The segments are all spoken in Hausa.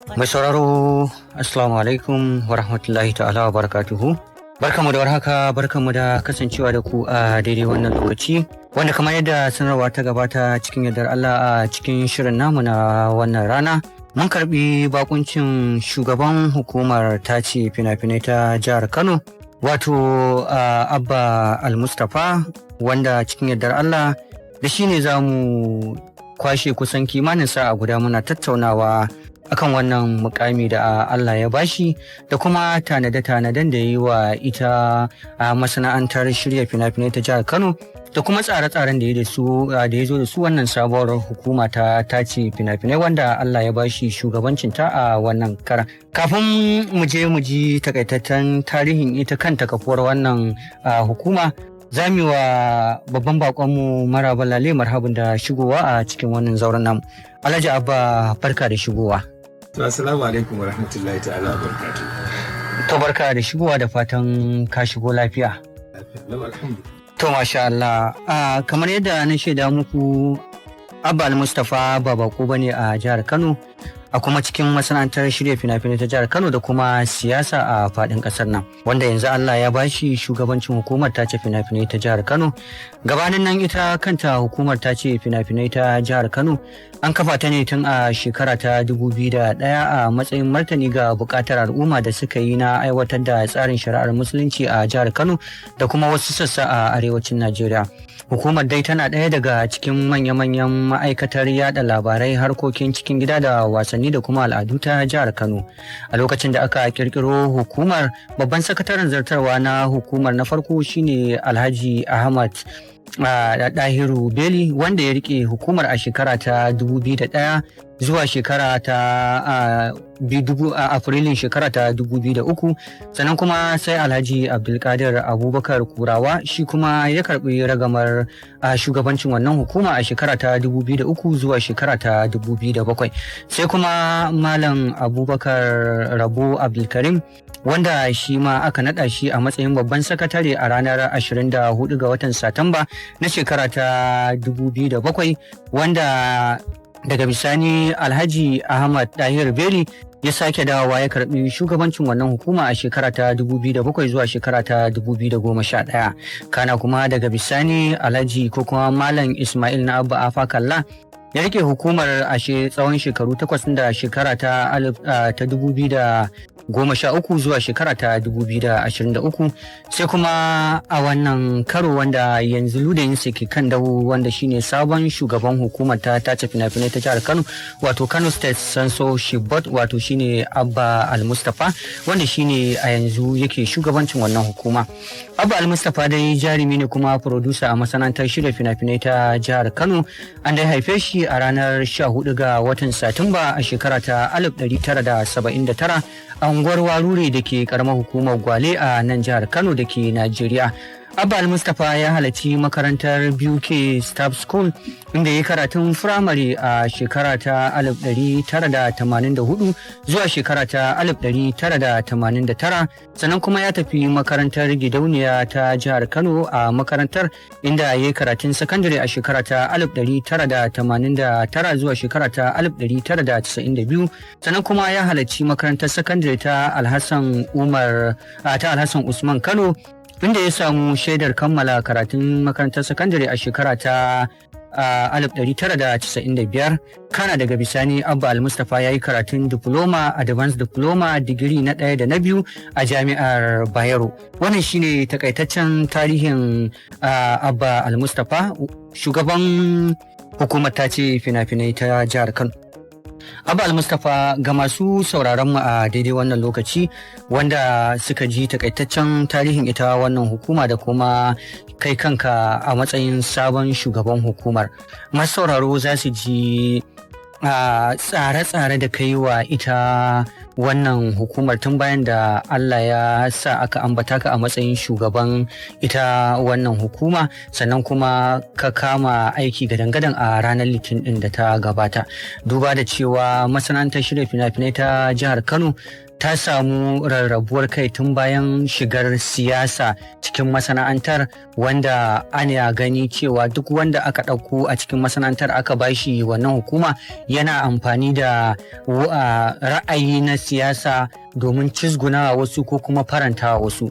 Mai sauraro, Assalamu alaikum wa rahmatullahi ta'ala wa barakatuhu. Barkanmu da warhaka, barkanmu da kasancewa da ku a daidai wannan lokaci. Wanda kamar yadda sanarwa ta gabata cikin yardar Allah a cikin shirin namu na wannan rana. Mun karbi bakuncin shugaban hukumar tace fina-finai ta jihar Kano, wato Abba Al-Mustapha, wanda cikin yardar Allah da shi ne za mu kwashe kusan kimanin sa'a guda muna tattaunawa akan wannan mukami da Allah ya bashi da kuma tanade-tanaden da ya yi wa ita masana'antar shirya fina-finai ta jihar Kano da kuma tsare-tsaren da ya zo da su wannan sabuwar hukuma ta tace fina-finai wanda Allah ya bashi shugabancinta a wannan kara. Kafin mu ji takaitaccen tarihin ita kanta kafuwar wannan hukuma, za mu wa babban bakonmu Maraba Lale marhabin da shigowa a cikin wannan zauren namu. Alhaji Abba, barka da shigowa. Assalamu alaikum wa rahmatullahi ta'ala wa barakatuh. To barka da shigowa da fatan ka shigo lafiya. To masha Allah. Kamar yadda na shaida muku, Abba Al-Mustapha ba bako bane a jihar Kano, a kuma cikin masana'antar shirya fina-finai ta jihar Kano da kuma siyasa a faɗin ƙasar nan, wanda yanzu Allah ya bashi shugabancin hukumar tace fina-finai ta jihar Kano. Gabanin nan ita kanta hukumar tace fina-finai ta jihar Kano an kafa ta ne tun a shekara ta 2001 a matsayin martani ga buƙatar al'umma da suka yi na aiwatar da tsarin shari'ar musulunci a jihar Kano da kuma wasu sassa a arewacin Najeriya. Hukumar dai tana ɗaya daga cikin manya-manyan ma'aikatar yada labarai, harkokin cikin gida da wasanni da kuma al'adu ta jihar Kano. A lokacin da aka kirkiro hukumar, babban sakataren zartarwa na hukumar na farko shine Alhaji Ahmad Dahiru Beli, wanda ya rike hukumar a shekara ta 2001 zuwa shekara ta Afrilun shekara ta 2003. Sannan kuma sai Alhaji Abdulkadir Abubakar Kurawa shi kuma ya karbi ragamar shugabancin wannan hukuma a shekara ta 2003 zuwa shekara ta 2007. Sai kuma Malam Abubakar Rabo Abdulkarim, wanda shi ma aka naɗa shi a matsayin babban sakatare a ranar 24 ga watan Satamba na shekara ta 2007, wanda daga bisani Alhaji Ahmad Dahir Beli ya sake dawowa ya karbi shugabancin wannan hukuma a shekara ta 2007 zuwa shekara ta 2011. Kana kuma daga bisani Alhaji ko kuma Malam Ismail na Abba Afakalla ya rike hukumar a tsawon shekaru 8 da shekara ta 2013 zuwa shekara ta 2023. Sai kuma a wannan karo wanda yanzu ludayinsa ke kan dawo, wanda shine sabon shugaban hukumar ta tace fina-finai ta jihar Kano, wato Kano State Censorship Board, wato shine Abba Al-Mustapha, wanda shine a yanzu yake shugabancin wannan hukuma. Abba Al-Mustapha dai jarumi ne kuma producer a masana'antar shirya fina-finai ta jihar Kano. An dai haife shi a ranar 14 ga watan Satumba a shekara ta 1979 a unguwar Warure da ke karamar hukumar Gwale a nan jihar Kano da ke Najeriya. Abba Al-Mustapha ya halarci makarantar BUK Staff School, inda ya karatun firamare a shekara ta 1984 zuwa shekara ta 1989. Sannan kuma ya tafi makarantar gidauniya ta jihar Kano a makarantar, inda ya yi karatun sakandare a shekara ta 1989 zuwa shekara ta 1992. Sannan kuma ya halarci makarantar sakandare ta Alhassan Usman Kano, inda ya samu shaidar kammala karatun makarantar sakandare a shekara ta 1995. Kana daga bisani Abba Al-Mustapha ya yi karatun diploma, advanced diploma, digiri na 1 da na 2 a jami'ar Bayero. Wannan shine takaitaccen tarihin Abba Al-Mustapha, shugaban hukumar tace fina-finai ta jihar Kano. Abba Al-Mustapha, ga masu sauraron mu a daidai wannan lokaci wanda suka ji takaitaccen tarihin ita wannan hukuma da kuma kai kanka a matsayin sabon shugaban hukumar, masu sauraro za su ji tsare-tsare da kai wa ita wannan hukumar tun bayan da Allah ya sa aka ambata ka a matsayin shugaban ita wannan hukuma, sannan kuma ka kama aiki gadan-gadan a ranar Litinin din da ta gabata. Duba da cewa masana'antar shirya fina-finai ta jihar Kano ta samu rarrabuwar kai tun bayan shigar siyasa cikin masana'antar, wanda ana gani cewa duk wanda aka ɗauko a cikin masana'antar aka bashi wannan hukuma yana amfani da ra'ayi na siyasa domin cizgunawa wasu ko kuma farantawa wasu.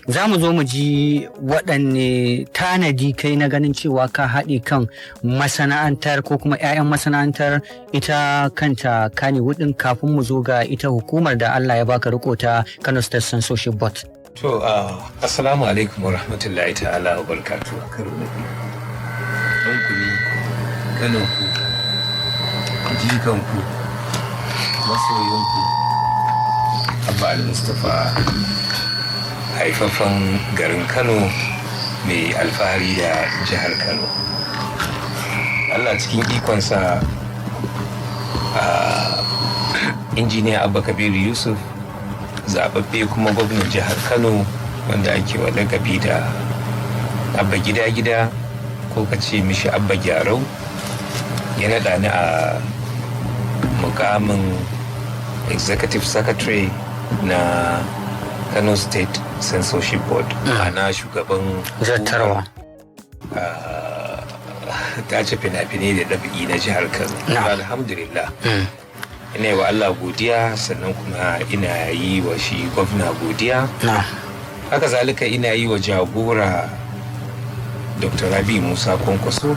Za mu zo mu ji waɗanne tanadi kai na ganin cewa ka haɗe kan masana'antar ko kuma 'ya'yan masana'antar ita kanta Kannywood ɗin, kafin mu zo ga ita hukumar da Allah ya baka riko ta Kano State Censorship Board. To, assalamu alaikum wa rahmatullahi ta'ala wa barakatuh. Karo na biyu. Ɗanku ne, kaninku, jikanku, masoyinku, Abba Al-Mustapha, haifafan garin Kano mai alfahari da jihar Kano. Allah cikin ikonsa, injiniya Abba Kabiru Yusuf, zababbe kuma gwamnan jihar Kano, wanda ake wa lakabi da Abba gida-gida ko ka ce mishi Abba Gyarau, ya naɗa ni a mukamin executive secretary na Kano State Censorship Board, ana shugaban zartarwa tace fina-finai da ɗabi'i na jihar Kano. Alhamdulillah. Ina yi wa Allah godiya, sannan kuma ina yi wa shi gwamna godiya. Haka zalika ina yi wa jagora Dr. Rabi Musa Kwankwaso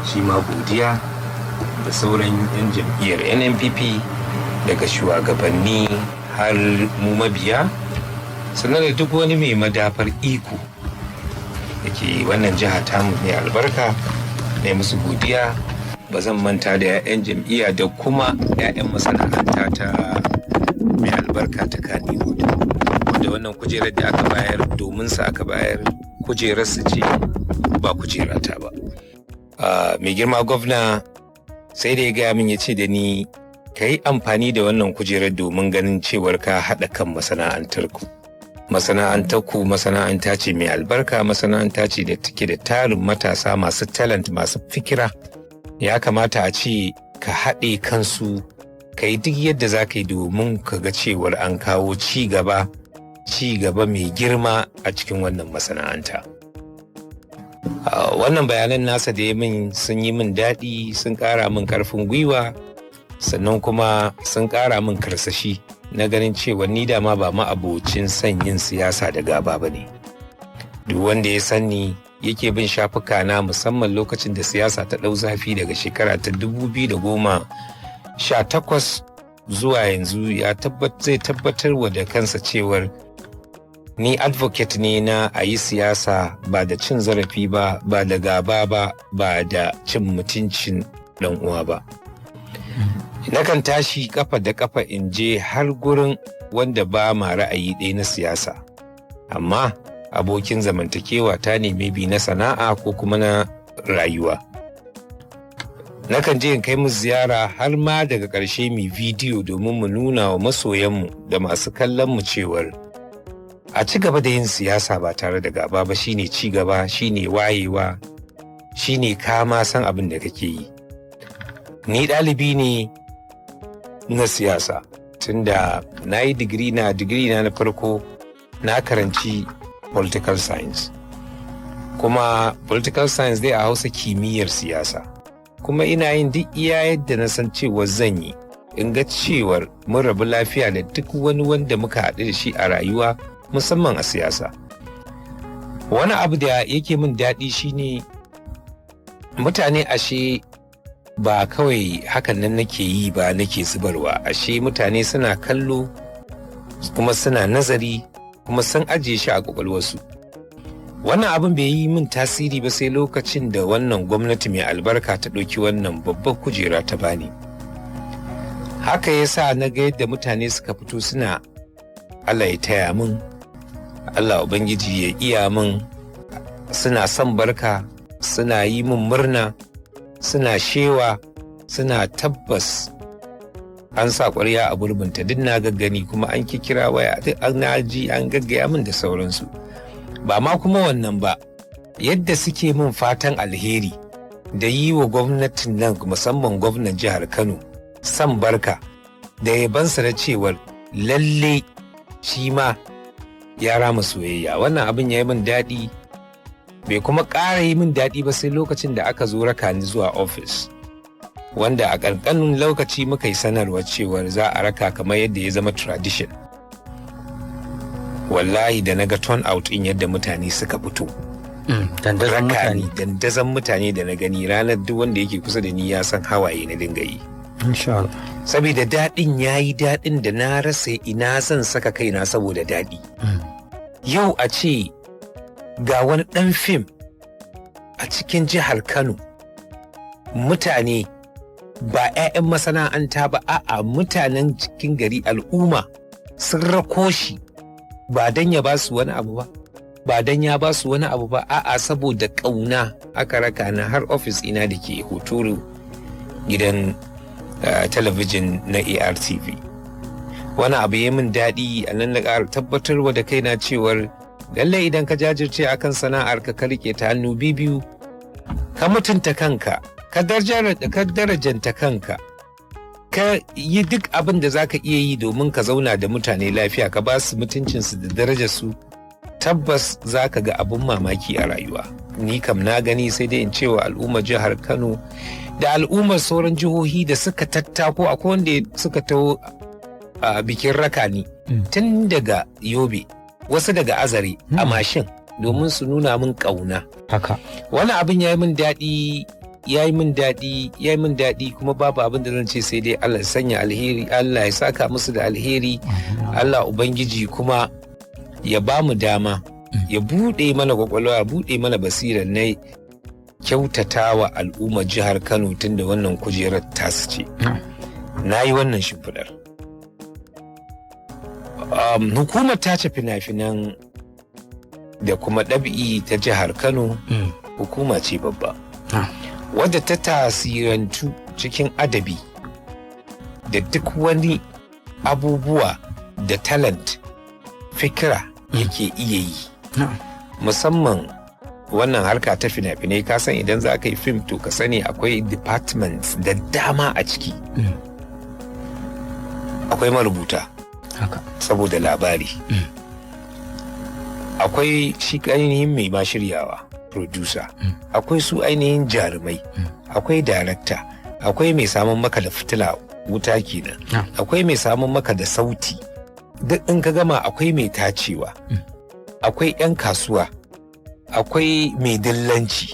shi ma godiya, da sauran 'yan jam'iyyar NNPP, daga shugabanni har mu mabiya, sannan da duk wani mai madafar iko da ke wannan jiha tamu mai albarka, ne musu godiya. Ba zan manta da 'ya'yan jam'iyya da kuma 'ya'yan masana'anta ta mai albarka ta Kannywood, da wannan kujerar da aka bayar domin sa aka bayar, kujerar su ce ba kujerata ba. Mai girma gwamna sai da ya gaya min, ya ce da ni ka yi amfani da wannan kujerar domin ganin cewar ka haɗa kan masana'antarku. Masana'antarku masana'anta ce mai albarka, masana'anta ce da take da tarin matasa masu talent, masu fikira. Ya kamata a ce ka haɗe kansu, ka yi duk yadda za ka yi domin ka ga cewar an kawo ci gaba mai girma a cikin wannan masana'anta. Wannan bayanan nasa da ya min sun yi min daɗi, sun ƙara min ƙarfin gwiwa, sannan kuma sun ƙara min karsashi na ganin cewa ni dama ba ma'abocin son yin siyasa da gaba ba ne. Duk wanda ya sanni yake bin shafuka na, musamman lokacin da siyasa ta ɗau zafi daga shekara ta 2018 zuwa yanzu, zai tabbatar wa da kansa cewar ni advocate ne na a yi siyasa ba da cin zarafi ba, ba da gaba ba, ba da cin mutuncin ɗan uwa ba. Nakan tashi kafa da kafa in je har gurin wanda ba ma ra'ayi ɗaya na siyasa, amma abokin zamantakewa ta ne maybe na sana'a ko kuma na rayuwa. Nakan je in kai mu ziyara, har ma daga ƙarshe mu bidiyo domin mu nuna wa masoyanmu da masu kallon mu cewar a ci gaba da yin siyasa ba tare da gaba ba shine ci gaba, shine wayewa, shine kama san abin da kake yi. Ni ɗalibi ne na siyasa, tunda na yi digiri na farko na karanci political science, kuma political science dai a Hausa kimiyyar siyasa, kuma ina yin duk iya yadda na san cewa zan yi in ga cewar mun rabu lafiya da duk wani wanda muka haɗu da shi a rayuwa, musamman a siyasa. Wani abu da yake min daɗi shine mutane ashe ba kawai hakan nan nake yi ba, nake zubarwa. Ashe mutane suna kallo kuma suna nazari kuma sun ajiye shi a kwakwalwarsu. Wannan abin bai yi min tasiri ba sai lokacin da wannan gwamnati mai albarka ta ɗauki wannan babbar kujera ta bani. Haka ya sa na ga yadda mutane suka fito suna Allah ya taya min, Allah Ubangiji ya iya min, suna son barka, suna yi min murna, suna shewa, suna tabbas an sa ƙwarya a gurbinta. Duk na gaggani kuma an kira waya, duk an naji an gaggaya min da sauransu. Ba ma kuma wannan ba, yadda suke min fatan alheri da yi wa gwamnatin nan, musamman gwamnan jihar Kano, san barka da yabansa da cewar lalle shi ma ya rama soyayya. Wannan abin ya yi min daɗi, bai kuma ƙara yi min daɗi ba sai lokacin da aka zo raka ni zuwa ofis, wanda a ƙanƙanin lokaci muka yi sanarwa cewar za a raka kamar yadda ya zama tradition. Wallahi da na ga turn out in yadda mutane suka fito. Dandazon mutane da na gani ranar, duk wanda yake kusa da ni ya san hawaye na dinga yi. Saboda daɗin ya yi daɗin da na rasa ina zan saka kaina saboda daɗi. Yau a ce ga wani ɗan fim a cikin jihar Kano, mutane ba 'ya'yan masana'anta ba, a'a mutanen cikin gari, al'umma sun rako shi ba don ya ba su wani abu ba, ba don ya ba su wani abu ba, a'a saboda ƙauna aka raka na har ofis ina da ke Hotoro, gidan talabijin na ARTV. Wani abu ya min daɗi, a nan na ƙara tabbatarwa da kaina cewar lallai idan ka jajirce akan sana'ar ka rike ta hannu biyu, ka mutunta kanka, ka darajanta kanka, ka yi duk abin da zaka iya yi domin ka zauna da mutane lafiya, ka ba su mutuncinsu da darajarsu, tabbas zaka ga abin mamaki a rayuwa. Ni kam na gani, sai dai in cewa al'ummar jihar Kano da al'ummar sauran jihohi da suka tattako, akwai wanda suka taho a bikin rakani tun daga Yobe, wasu daga Azare a mashin, domin su nuna min ƙauna. Haka. Wani abin ya yi min daɗi, kuma babu abin da zan ce sai dai Allah ya sanya alheri, Allah ya saka musu da alheri, Allah Ubangiji kuma ya ba mu dama, ya buɗe mana kwakwalwa, ya buɗe mana basira na kyautata wa al'ummar jihar Kano tun da wannan kujerar tasu ce. Na yi wannan shimfiɗar. Hukumar tace fina-finan da kuma ɗabi'i ta jihar Kano hukuma ce babba, wadda ta tasirantu cikin adabi da duk wani abubuwa da talent, fikira yake iya yi. Musamman wannan harka ta fina-finai, ka san idan za ka yi fim to ka sani akwai departments da dama a ciki. Akwai marubuta saboda labari, akwai shi ainihin mai ma shiryawa, producer, akwai su ainihin jarumai, akwai director, akwai mai samun maka da fitila wuta kenan, akwai mai samun maka da sauti, duk in ka gama akwai mai tacewa, akwai 'yan kasuwa, akwai mai dillanci,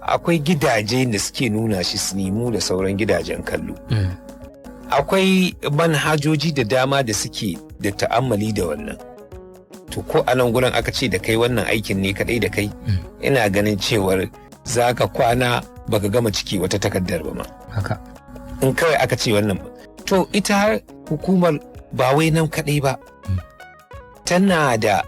akwai gidaje da suke nuna shi sinimu da sauran gidajen kallo. Akwai manhajoji da dama da suke da ta'ammali da wannan. To ko a nan gurin aka ce da kai wannan aikin ne kadai da kai, ina ganin cewar za ka kwana baka gama ciki wata takardar ba ma. Haka. In kawai aka ce wannan. To ita har hukumar ba wai nan kadai ba, tana da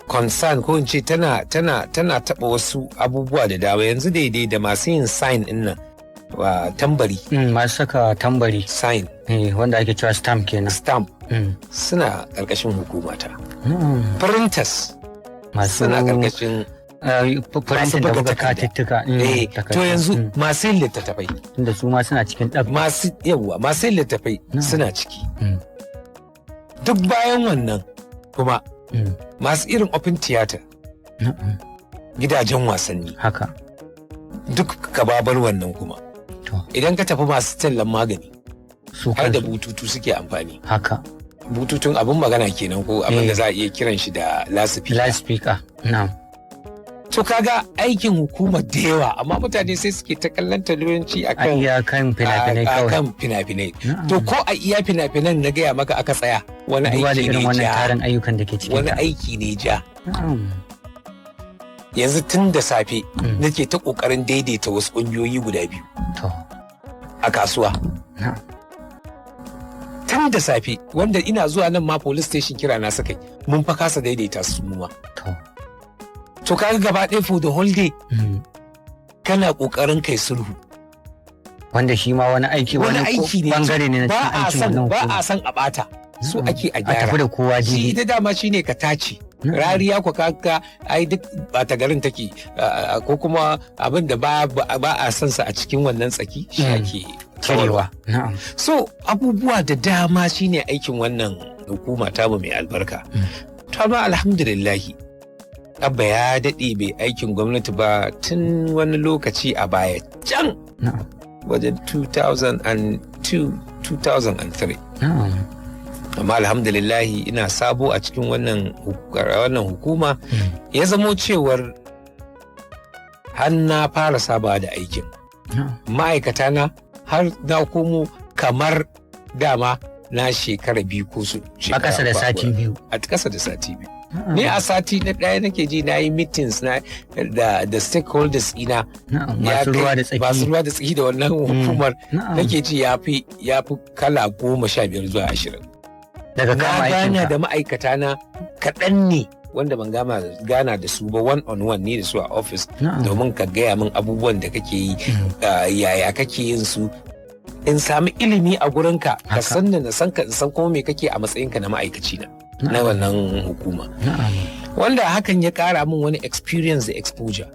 concern, ko in ce tana taɓa wasu abubuwa da dama. Yanzu daidai da masu yin sign ɗin nan, tambari, masu saka tambari, sign, wanda ake cewa stamp kenan, stamp, suna ƙarƙashin hukumata. Printers suna ƙarƙashin printing da buga katittuka. To yanzu masu yin littattafai, tunda su ma suna cikin ɗab, masu yin littattafai suna ciki. Duk bayan wannan kuma masu irin open theater, gidajen wasanni, haka duk kababar wannan kuma. Idan ka tafi masu tallan magani, har da bututu suke amfani. Haka. Bututun abin magana kenan, ko abin da za a iya kiran shi da loudspeaker. Na'am. To kaga aikin hukumar da yawa, amma mutane sai suke ta kallon talauyanci akan fina-finai kawai. Akan fina-finai. To ko a iya fina-finan na gaya maka aka tsaya, wani aiki ne ja. Wannan tarin ayyukan da ke cikin wani aiki ne ja. Yanzu tun da safe nake ta kokarin daidaita wasu ƙungiyoyi guda biyu a kasuwa. Tun da safe, wanda ina zuwa nan ma police station kira na sakai, mun fa kasa daidaita su ma. To kaga gaba ɗaya for the whole day kana kokarin kai sulhu, wanda shi ma wani aiki ne, bangare ne na cikin aikin wannan hukuma. Ba a san a bata, so ake a gyara. A tafi da kowa daidai. Shi ita dama shine ka tace. Rariya ku kaga ai duk bata garin take, ko kuma abin da ba a san sa a cikin wannan tsaki, shi ake Cirewa. Na'am. So abubuwa da dama shine aikin wannan hukuma tamu mai albarka. To amma alhamdulillahi Abba ya daɗe bai aikin gwamnati ba tun wani lokaci a baya can wajen 2002-2003. Amma alhamdulillahi ina sabo a cikin wannan hukuma ya zamo cewar har na fara saba da aikin. Ma'aikata na har na komo kamar dama na shekara biyu ko su. A ƙasa da sati biyu. A ƙasa da sati biyu. Ni a sati na ɗaya nake ji na yi meetings na da stakeholders ina. Masu ruwa da tsaki da wannan hukumar nake ji ya fi kala 15 zuwa 20. Daga kama aikinka. Na gana da ma'aikata na kaɗan ne wanda ban gana da su ba one on one ne da su a office domin ka gaya min abubuwan da kake yi yaya kake yin su in sami ilimi a gurinka ka san da na san ka in san kuma me kake a matsayinka na ma'aikaci na wannan hukuma wanda hakan ya kara min wani experience da exposure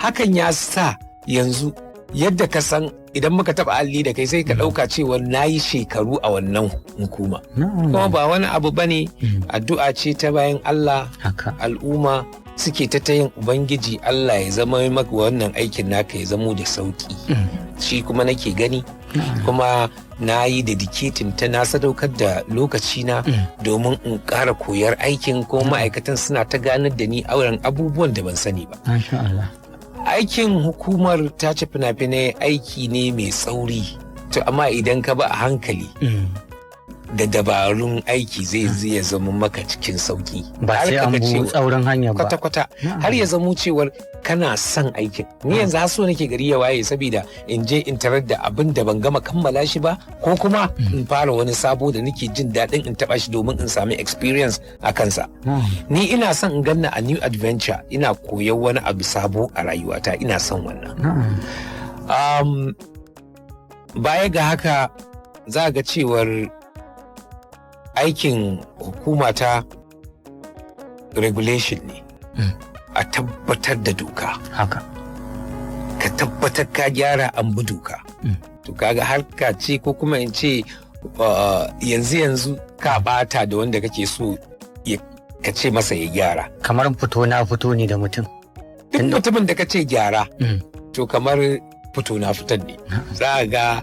hakan ya sa yanzu yadda ka san idan muka taba alli da kai sai ka dauka cewa nayi shekaru a wannan hukuma kuma ba wani abu bane addu'a ce ta bayan Allah al'umma suke ta yin ubangiji Allah ya zama maka wannan aikin naka ya zamo da sauki shi kuma nake gani kuma na yi dedicating ta na sadaukar da lokaci na domin in ƙara koyar aikin ko ma'aikatan suna ta ganar da ni auren abubuwan da ban sani ba. Aikin hukumar tace fina-finai aiki ne mai tsauri to amma idan ka ba a hankali da dabarun aiki zai zama maka cikin sauki ba sai an bu tsaurin hanya ba kwata-kwata har ya zamo cewar kana son aikin ni yanzu har so nake gari ya waye saboda in je in tarar da abin da ban gama kammala shi ba ko kuma in fara wani sabo da nake jin daɗin in taɓa shi domin in sami experience a kansa ni ina son in ganna a new adventure ina koyon wani abu sabo a rayuwata ina son wannan baya ga haka za ga cewar aikin hukuma regulation ne a tabbatar da doka haka ka tabbatar ka gyara an bi doka to kaga harka ce ko kuma in ce yanzu ka bata da wanda kake so ka ce masa ya gyara kamar fito na fito ne da mutum duk mutumin da ka ce gyara to kamar fito na fitan ne za ga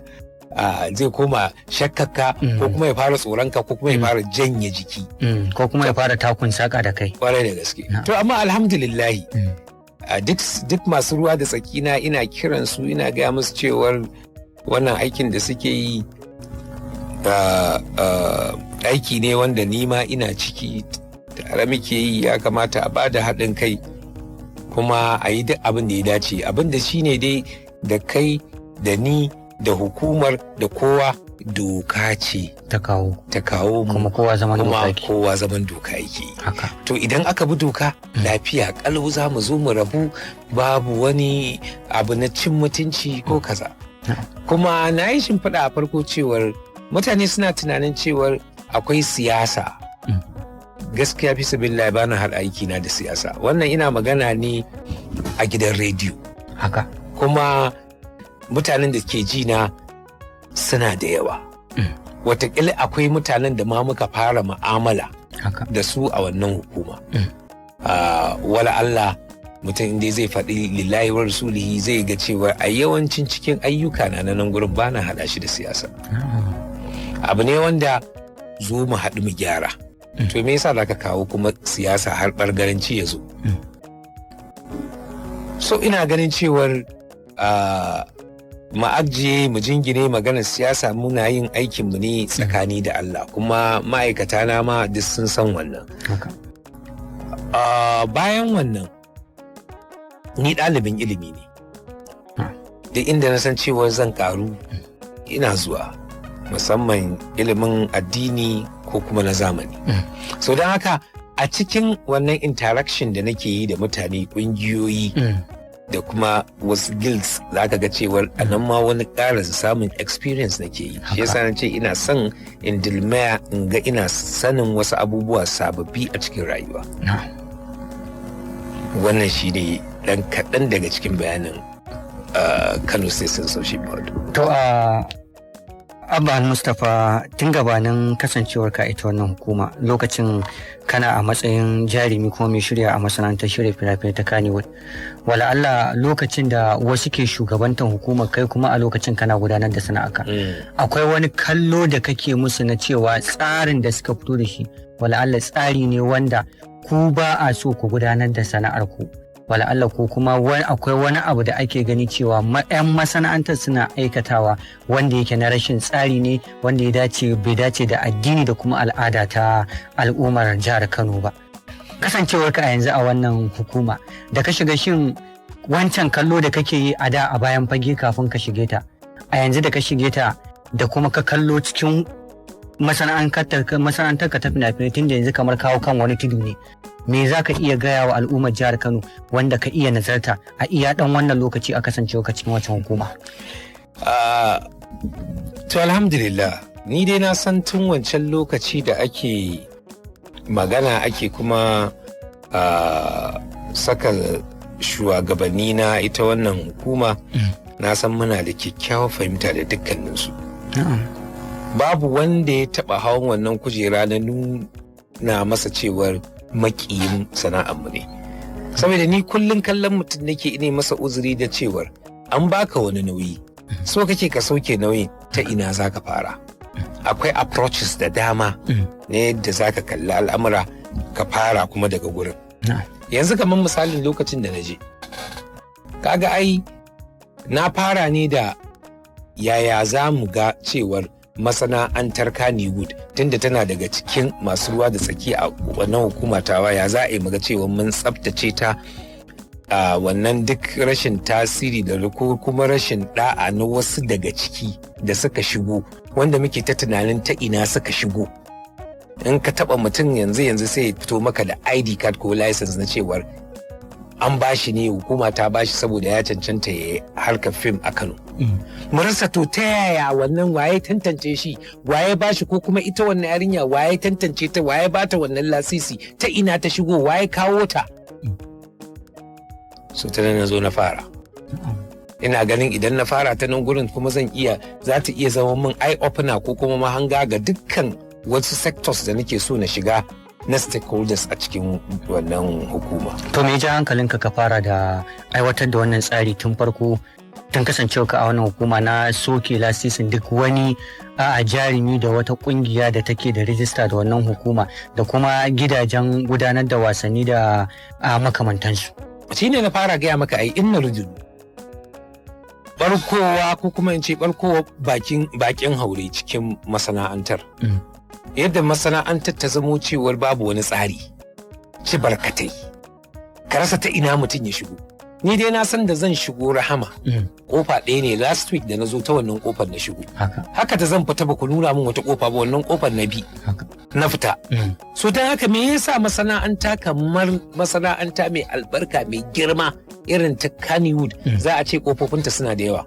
zai koma shakkaka ko kuma ya fara tsoronka ko kuma ya fara janye jiki ko kuma ya fara takun saka da kai kwarai da gaske to amma alhamdulillahi duk masu ruwa da tsakina ina kiran su ina gaya musu cewar wannan aikin da suke yi aiki ne wanda nima ina ciki tare muke yi ya kamata a bada haɗin kai kuma a yi duk abin da ya dace abin da shine dai da kai da ni da hukumar da kowa doka ce ta kawo mu kuma kowa zaman doka yake to idan aka bi doka lafiya kalau za mu zo mu rabu babu wani abu na cin mutunci ko kaza kuma na yi shimfiɗa a farko cewar mutane suna tunanin cewar akwai siyasa gaskiya fi sabillahi bana haɗa aiki na da siyasa wannan ina magana ne a gidan rediyo kuma mutanen da ke ji na suna da yawa watakila akwai mutanen da ma muka fara mu'amala da su a wannan hukuma wala Allah mutum inda zai faɗi lillahi wa rasulihi zai ga cewa a yawancin cikin ayyuka na nan gurin ba na haɗa shi da siyasa abu ne wanda zo mu haɗu mu gyara to me yasa zaka kawo kuma siyasa har ɓargaranci ya zo so ina ganin cewar ma'ajiye mu jingine maganar siyasa muna yin aikinmu ne tsakani da Allah kuma ma'aikata na ma duk sun san wannan bayan wannan ni ɗalibin ilimi ne duk inda na san cewa zan karu ina zuwa musamman ilimin addini ko kuma na zamani so don haka a cikin wannan interaction da nake yi da mutane ƙungiyoyi da kuma wasu guilds za ka ga cewar a nan ma wani ƙarin samun experience nake yi shi yasa na ce ina son in dilmaya in ga ina sanin wasu abubuwa sababbi a cikin rayuwa wannan shi ne ɗan kaɗan daga cikin bayanin Kano State Censorship Board. To Abba Mustapha, tun gabanin kasancewar ka ita wannan hukuma lokacin kana a matsayin jarumi kuma mai shirya a masana'antar shirya fina-finai ta Kannywood. Wala Allah lokacin da wasu ke shugabantar hukumar kai kuma a lokacin kana gudanar da sana'arka. Akwai wani kallo da kake musu na cewa tsarin da suka fito da shi wala Allah tsari ne wanda ku ba a so ku gudanar da sana'ar ku. Wala Allah ko kuma akwai wani abu da ake gani cewa 'yan masana'antar suna aikatawa wanda yake na rashin tsari ne wanda bai dace da addini da kuma al'ada ta al'ummar jihar Kano ba. Kasancewar ka a yanzu a wannan hukuma da ka shiga shin wancan kallo da kake yi a da a bayan fage kafin ka shige ta, a yanzu da ka shige ta da kuma ka kallo cikin masana'antar ka ta fina-finai tun da yanzu kamar kawo kan wani tudu ne. Me za ka iya gaya wa al'ummar jihar Kano wanda ka iya nazarta a iya dan wannan lokaci a kasancewa ka cikin wancan hukuma? To alhamdulillah, ni dai na san tun wancan lokaci da ake magana ake kuma saka shugabanni na ita wannan hukuma, na san muna da kyakkyawar fahimta da dukkaninsu. Babu wanda ya taɓa hawan wannan kujera na nuna masa cewar makiyin sana'armu ne, saboda ni kullum kallon mutum nake ne masa uzuri da cewar an baka wani nauyi, so kake ka sauke nauyin ta ina zaka fara. Akwai approaches da dama ne yadda zaka kalli al'amura ka fara kuma daga gurin. Yanzu kamar misalin lokacin da na je, kaga ai na fara ne da yaya za mu ga cewar masana'antar Kannywood tunda tana daga cikin masu ruwa da tsaki a wannan hukuma tawa, ya za a yi muga cewa mun tsabtace ta a wannan duk rashin tasiri da kuma rashin da'a na wasu daga ciki da suka shigo, wanda muke ta tunanin ta ina suka shigo. In ka taba mutum yanzu sai ya fito maka da ID card ko license na cewar an bashi ne, hukuma ta bashi saboda ya cancanta ya harkar fim a Kano. Mu rasa to ta yaya wannan waye tantance shi, waye bashi, ko kuma ita wannan yarinya waye tantance ta, waye bata wannan lasisi, ta ina ta shigo, waye kawo ta. So ta nan zo na fara. Ina ganin idan na fara ta nan gurin kuma za ta iya zama min eye opener ko kuma mahanga ga dukkan wasu sectors da nake so na shiga na stakeholders a cikin wannan hukuma. To me ja hankalinka ka fara da aiwatar da wannan tsari tun farko, tun kasancewa ka a wannan hukuma na soke lasisin duk wani a jarumi da wata kungiya da take da rijista da wannan hukuma da kuma gidajen gudanar da wasanni da makamantansu? Shi ne na fara gaya maka ai inna rujul barkowa ko kuma in ce barkowa bakin haure cikin masana'antar. Yadda masana'antar ta zamo cewar babu wani tsari, ci barkatai, ka rasa ta ina mutum ya shigo. Ni dai na san da zan shigo Rahama kofa ɗaya ne last week da na zo ta wannan kofar na shigo. Haka da zan fita ba ku nuna min wata kofa ba, wannan kofar na bi na fita. So don haka me yasa masana'anta kamar masana'anta mai albarka mai girma irin ta Kannywood za a ce kofofinta suna da yawa?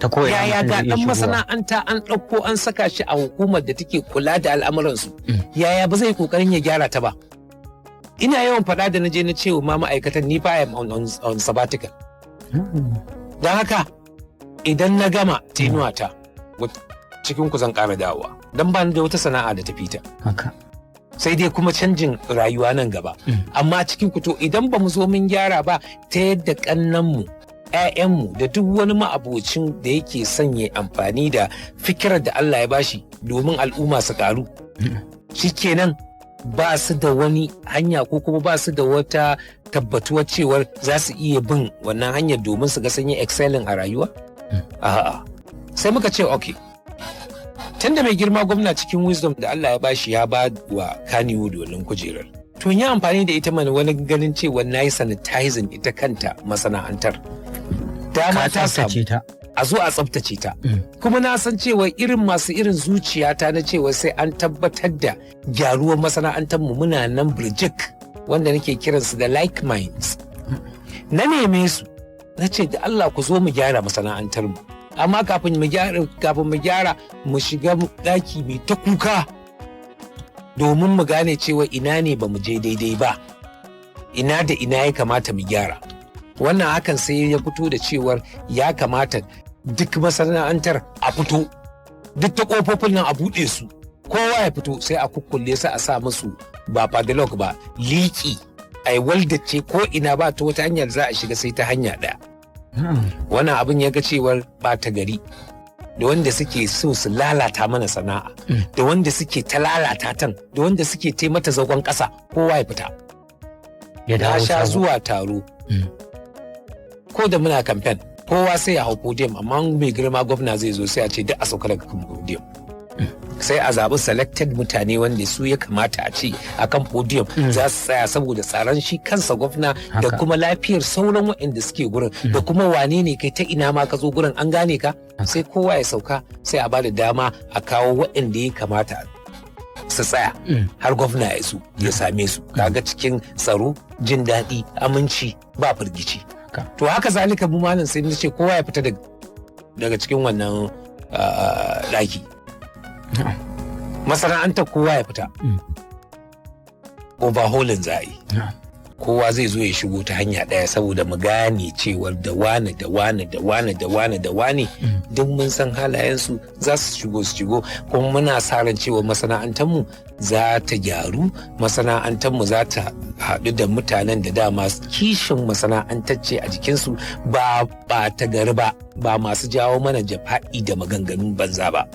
Yaya ga ɗan masana'anta an ɗauko an saka shi a hukumar da take kula da al'amuransu, yaya ba zai kokarin ya gyara ta ba? Ina yawan faɗa da na je na cewa ma ma'aikatan ni fa on sabbatical. Don haka idan na gama tenuwata cikin ku zan ƙara dawowa, don ba ni da wata sana'a da tafi ta. Sai dai kuma canjin rayuwa nan gaba. Amma cikin ku to idan ba mu zo mun gyara ba ta yadda ƙannanmu, 'ya'yanmu da duk wani ma'abocin da yake sanya amfani da fikirar da Allah ya bashi domin al'umma su karu, shikenan ba su da wani hanya ko kuma ba su da wata tabbatuwar cewar za su iya bin wannan hanyar domin su ga sun yi excelling a rayuwa? A'a. Sai muka ce okay, tunda mai girma gwamna cikin wisdom da Allah ya bashi ya ba wa Kannywood wannan kujerar, to yi amfani da ita mana wani ganin cewa na yi sanitizing ita kanta masana'antar. Dama ta samu a zo a tsabtace ta. Kuma na san cewa irin masu irin zuciyata na cewa sai an tabbatar da gyaruwar masana'antar mu muna nan birjik, wanda nake kiransu da like minds. Na neme su na ce da Allah ku zo mu gyara masana'antar mu, amma kafin mu gyara mu shiga daki mai ta kuka domin mu gane cewa ina ne ba mu je daidai ba, ina da ina ya kamata mu gyara. Wannan hakan sai ya fito da cewar ya kamata duk masana'antar a fito duk ta kofofin nan a buɗe su, kowa ya fito, sai a kukkulle su a sa musu ba padlock ba, liƙi, ai waldace ko ina ba ta wata hanyar za a shiga sai ta hanya ɗaya. Wannan abin ya ga cewar ɓata gari da wanda suke so su lalata mana sana'a, da wanda suke ta lalata tan, da wanda suke ta mata zagon ƙasa, kowa ya fita. Na sha zuwa taro ko da muna kamfen, kowa sai ya hau podium, amma mai girma gwamna zai zo sai a ce duk a sauka daga kan podium, sai a zaɓi selected mutane wanda su ya kamata a ce a kan podium za su tsaya saboda tsaron shi kansa gwamna da kuma lafiyar sauran waɗanda suke gurin, da kuma wane ne kai, ta ina ma ka zo gurin, an gane ka, sai kowa ya sauka, sai a bada dama a kawo waɗanda ya kamata su tsaya har gwamna ya su ya same su, kaga cikin tsaro, jin daɗi, aminci, ba firgici. To haka zalika mu malam sai na ce kowa ya fita daga cikin wannan ɗaki. Masana'antar kowa ya fita. Overhauling za a yi. Kowa zai zo ya shigo ta hanya ɗaya saboda mu gane cewar da wane da wane da wane da wane da wane duk mun san halayensu, za su shigo kuma muna sa ran cewa masana'antarmu za ta gyaru, masana'antarmu za ta haɗu da mutanen da dama kishin masana'antar ce a jikinsu, ba ta gari ba masu jawo mana jafa'i da maganganun banza ba.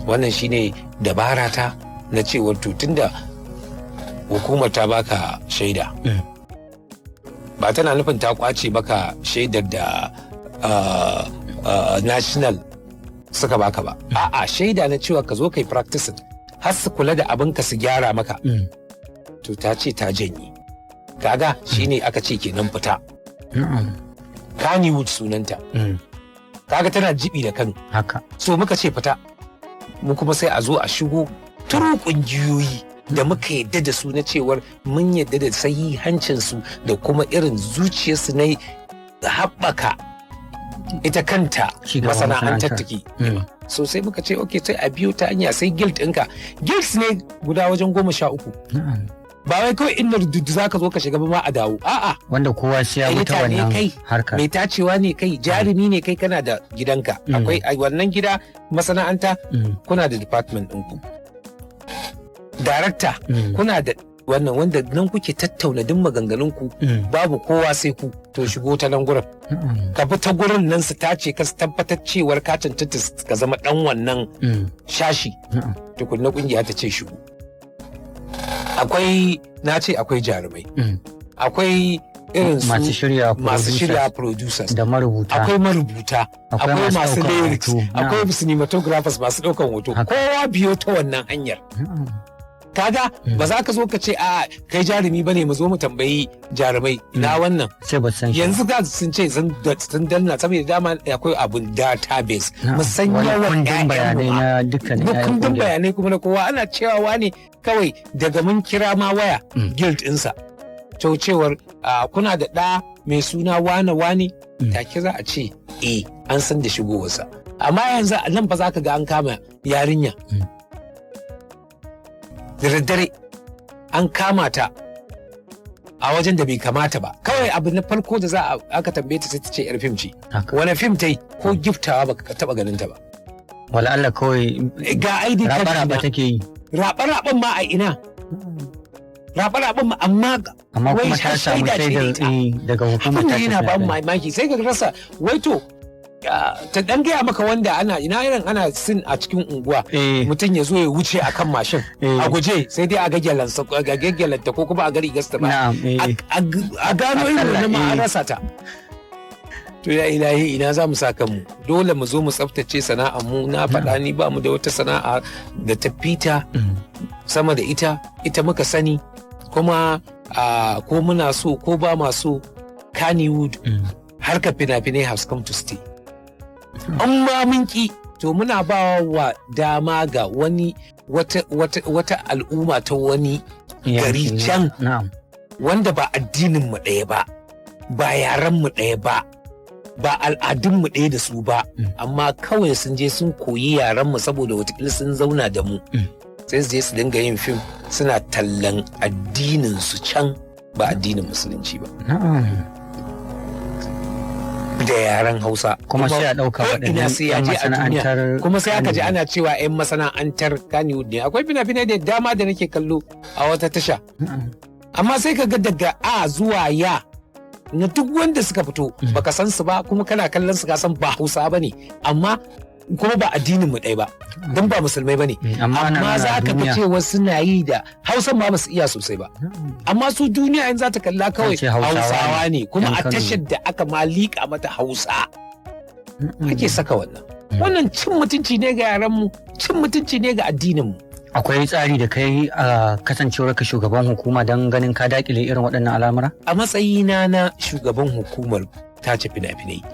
Wannan shine dabara ta na cewar tutun da hukumar ta baka shaida, ba tana nufin ta kwace baka shaidar da national suka baka ba, a'a shaida na cewa ka zo kai practicing har su kula da abin ka su gyara maka, to ta ce ta janye, kaga shine aka ce kenan fita. Kannywood sunanta, kaga tana jibi da Kano, haka so muka ce fita, mu kuma sai a zo a shigo turu kungiyoyi da muka yadda da su na cewar mun yadda da sahihancinsu da kuma irin zuciyarsu na haɓaka ita kanta masana'antar take. So sai muka ce ok, sai a biyo ta hanya, sai guild ɗinka, guilds ne guda wajen 13. Ba wai kawai inda rududu za ka zo ka shiga ba ma a dawo, a'a wanda kowa sai ya wuta wannan harkar. Mai tacewa ne kai, jarumi ne kai, kana da gidanka, akwai a wannan gida masana'anta kuna da department ɗinku. Darakta kuna da wannan wanda nan kuke tattauna duk maganganunku, babu kowa sai ku, to shigo ta nan gurin. Ka bi ta gurin nan su tace ka tabbatar cewar ka cancanta ka zama dan wannan shashi, tukunna kungiya ta ce shigo. Akwai jarumai, akwai irin su masu shirya producers da marubuta, akwai marubuta, akwai masu lyrics, akwai cinematographers masu daukan hoto, kowa biyo ta wannan hanyar. Kaga ba za ka zo ka ce a kai jarumi bane, mu zo mu tambayi jarumai na wannan sai ba san shi. Yanzu ga sun ce sun danna saboda dama akwai abun database, mu san yawan bayanai na dukkan kundin bayanai kuma na kowa, ana cewa wane kawai daga mun kira ma waya guild ɗinsa to cewar kuna da ɗa mai suna wane take za a ce an san da shigowarsa. Amma yanzu nan fa za ka ga an kama yarinya da daddare, an kama ta a wajen da bai kamata ba, kawai abu na farko da aka tambaye ta sai ta ce yar fim ce. Wani fim ta yi ko giftawa baka taba ganin ta ba. Wala Allah kawai ga ID card raba take yi. Raɓa-raɓan ma a ina? Raɓa-raɓan ma amma kuma ta samu shaidar daga hukumar ta. Yana ba mamaki sai ka rasa wai to ta dan gaya maka wanda ana sin a cikin unguwa, mutum ya zo ya wuce akan mashin a guje, sai dai a gaggelanta ko kuma a gari gasta ba a gano irin wannan ma an rasa ta. To ya ilahi, ina za mu sa kanmu? Dole mu zo mu tsaftace sana'ar mu. Na faɗa ni ba mu da wata sana'a da ta fita sama da ita muka sani, kuma ko muna so ko ba ma so, Kannywood harkar fina-finai has come to stay. Amma mun ki, to muna ba wa dama ga wata al'umma ta wani gari can wanda ba addinin mu ɗaya ba yaren mu ɗaya ba al'adun mu ɗaya da su ba, amma kawai sun je sun koyi yaren mu saboda watakila sun zauna da mu, sai su je su dinga yin fim suna tallan addinin su can, ba addinin musulunci ba. da yaren Hausa. Kuma sai a ɗauka waɗannan sai ya je a duniya. Kuma sai aka ji ana cewa 'yan masana'antar Kannywood ne. Akwai fina-finai da dama da nake kallo a wata tasha. Amma sai ka ga daga A zuwa Ya na duk wanda suka fito baka san su ba, kuma kana kallon su ka san ba Hausa ba ne, amma kuma ba addinin mu ɗaya ba, don ba musulmai ba ne, amma za ka ga cewa suna yi da Hausa ma ba su iya sosai ba, amma su duniya in za ta kalla kawai Hausawa ne, kuma a tashar da aka ma liƙa mata Hausa ake saka wannan cin mutunci ne ga yaran mu, cin mutunci ne ga addinin mu. Akwai tsari da kai a kasancewar ka shugaban hukuma don ganin ka dakile irin waɗannan al'amura? A matsayina na shugaban hukumar tace fina-finai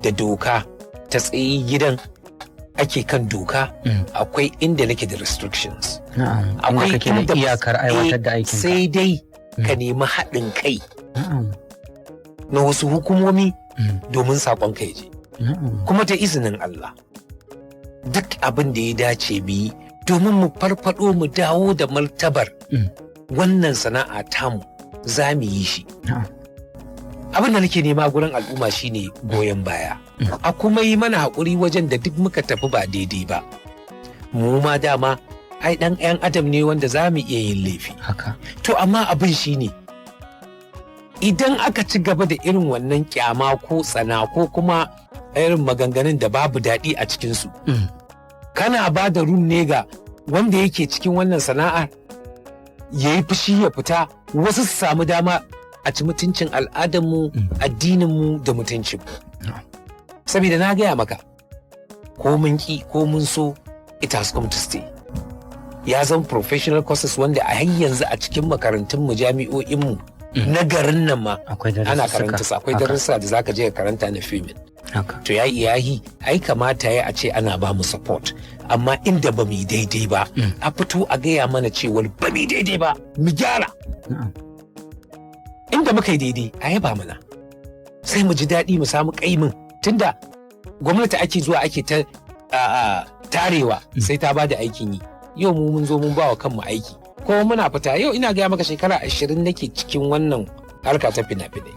da doka ta tsaye gidan ake kan doka, akwai inda nake da restrictions. Akwai inda iyakar aiwatar da aikin ka. Sai dai ka nemi haɗin kai na wasu hukumomi domin saƙon ka je. Kuma ta izinin Allah duk abin da ya dace bi domin mu farfado mu dawo da martabar wannan sana'a tamu za mu yi shi. Abin da nake nema gurin al'umma shine goyon baya, a kuma yi mana haƙuri wajen da duk muka tafi ba daidai ba. Mu ma dama ai ɗan 'yan adam ne wanda za mu iya yin laifi. To amma abin shine idan aka ci gaba da irin wannan kyama ko tsana ko kuma irin maganganun da babu daɗi a cikinsu, kana ba da rum ne ga wanda yake cikin wannan sana'ar ya yi fushi ya fita, wasu su samu dama a ci mutuncin al'adarmu, addininmu da mutuncinmu. Saboda na gaya maka, ko mun ki ko mun so, it has come to stay. Ya zama professional courses wanda a yanzu a cikin makarantunmu, jami'o'inmu na garin nan ma ana karanta sa, akwai darussa da zaka je ka karanta na filmin. To yayi ai kamata ya a ce ana ba mu support, amma inda ba mu yi daidai ba a fito a gaya mana cewar ba mu yi daidai ba mu gyara. Inda muka yi daidai a yaba mana, sai mu ji daɗi mu samu ƙaimin, tunda gwamnati ake zuwa ake ta tarewa sai ta ba da aikin yi. Yau mu mun zo mun ba wa kanmu aiki, ko muna fita. Yau ina gaya maka shekara 20 nake cikin wannan harka ta fina-finai.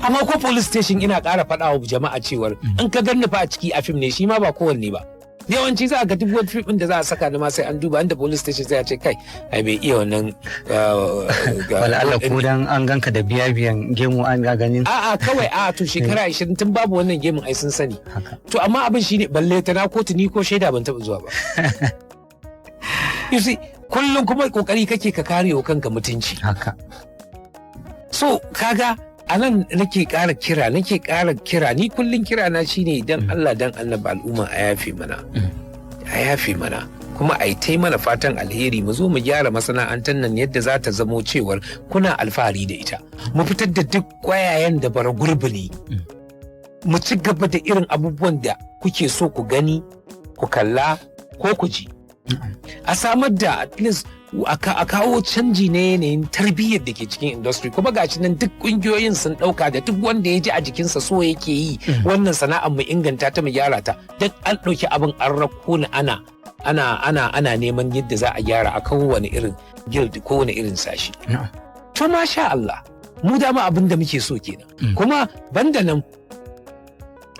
Amma ko police station ina ƙara faɗa wa jama'a cewar in ka ganni fa a ciki a fim ne, shi ma ba kowanne ba. Yawanci za a ga duk wani fim ɗin da za a saka ni ma sai an duba, inda police station sai a ce kai ai bai iya wannan. Wala Allah ko dan an ganka da biyan gemu an ga ganin. A'a kawai to shekara 20 tun babu wannan gemun ai sun sani. To amma abin shine balle ta na kotu ni ko shaida ban taɓa zuwa ba. You see, kullum kuma kokari kake ka kare wa kanka mutunci. So kaga a nan nake ƙara kira ni kullum kira na shine dan Allah dan annabi al'umma a yafe mana kuma a yi ta mana fatan alheri, mu zo mu gyara masana'antar nan yadda za ta zamo cewar kuna alfahari da ita, mu fitar da duk ƙwayayen da bara gurbi ne, mu ci gaba da irin abubuwan da kuke so ku gani, ku kalla ko ku ji, a samar da at least a kawo canji na yanayin tarbiyyar da ke cikin industry. Kuma gashi nan duk kungiyoyin sun dauka da duk wanda ya ji a jikinsa so yake yi wannan sana'ar mu inganta ta, mu gyara ta, duk an dauki abin an rako ni ana neman yadda za a gyara a kowane irin guild, kowane irin sashi. To masha Allah, mu dama abin da muke so kenan. Kuma banda nan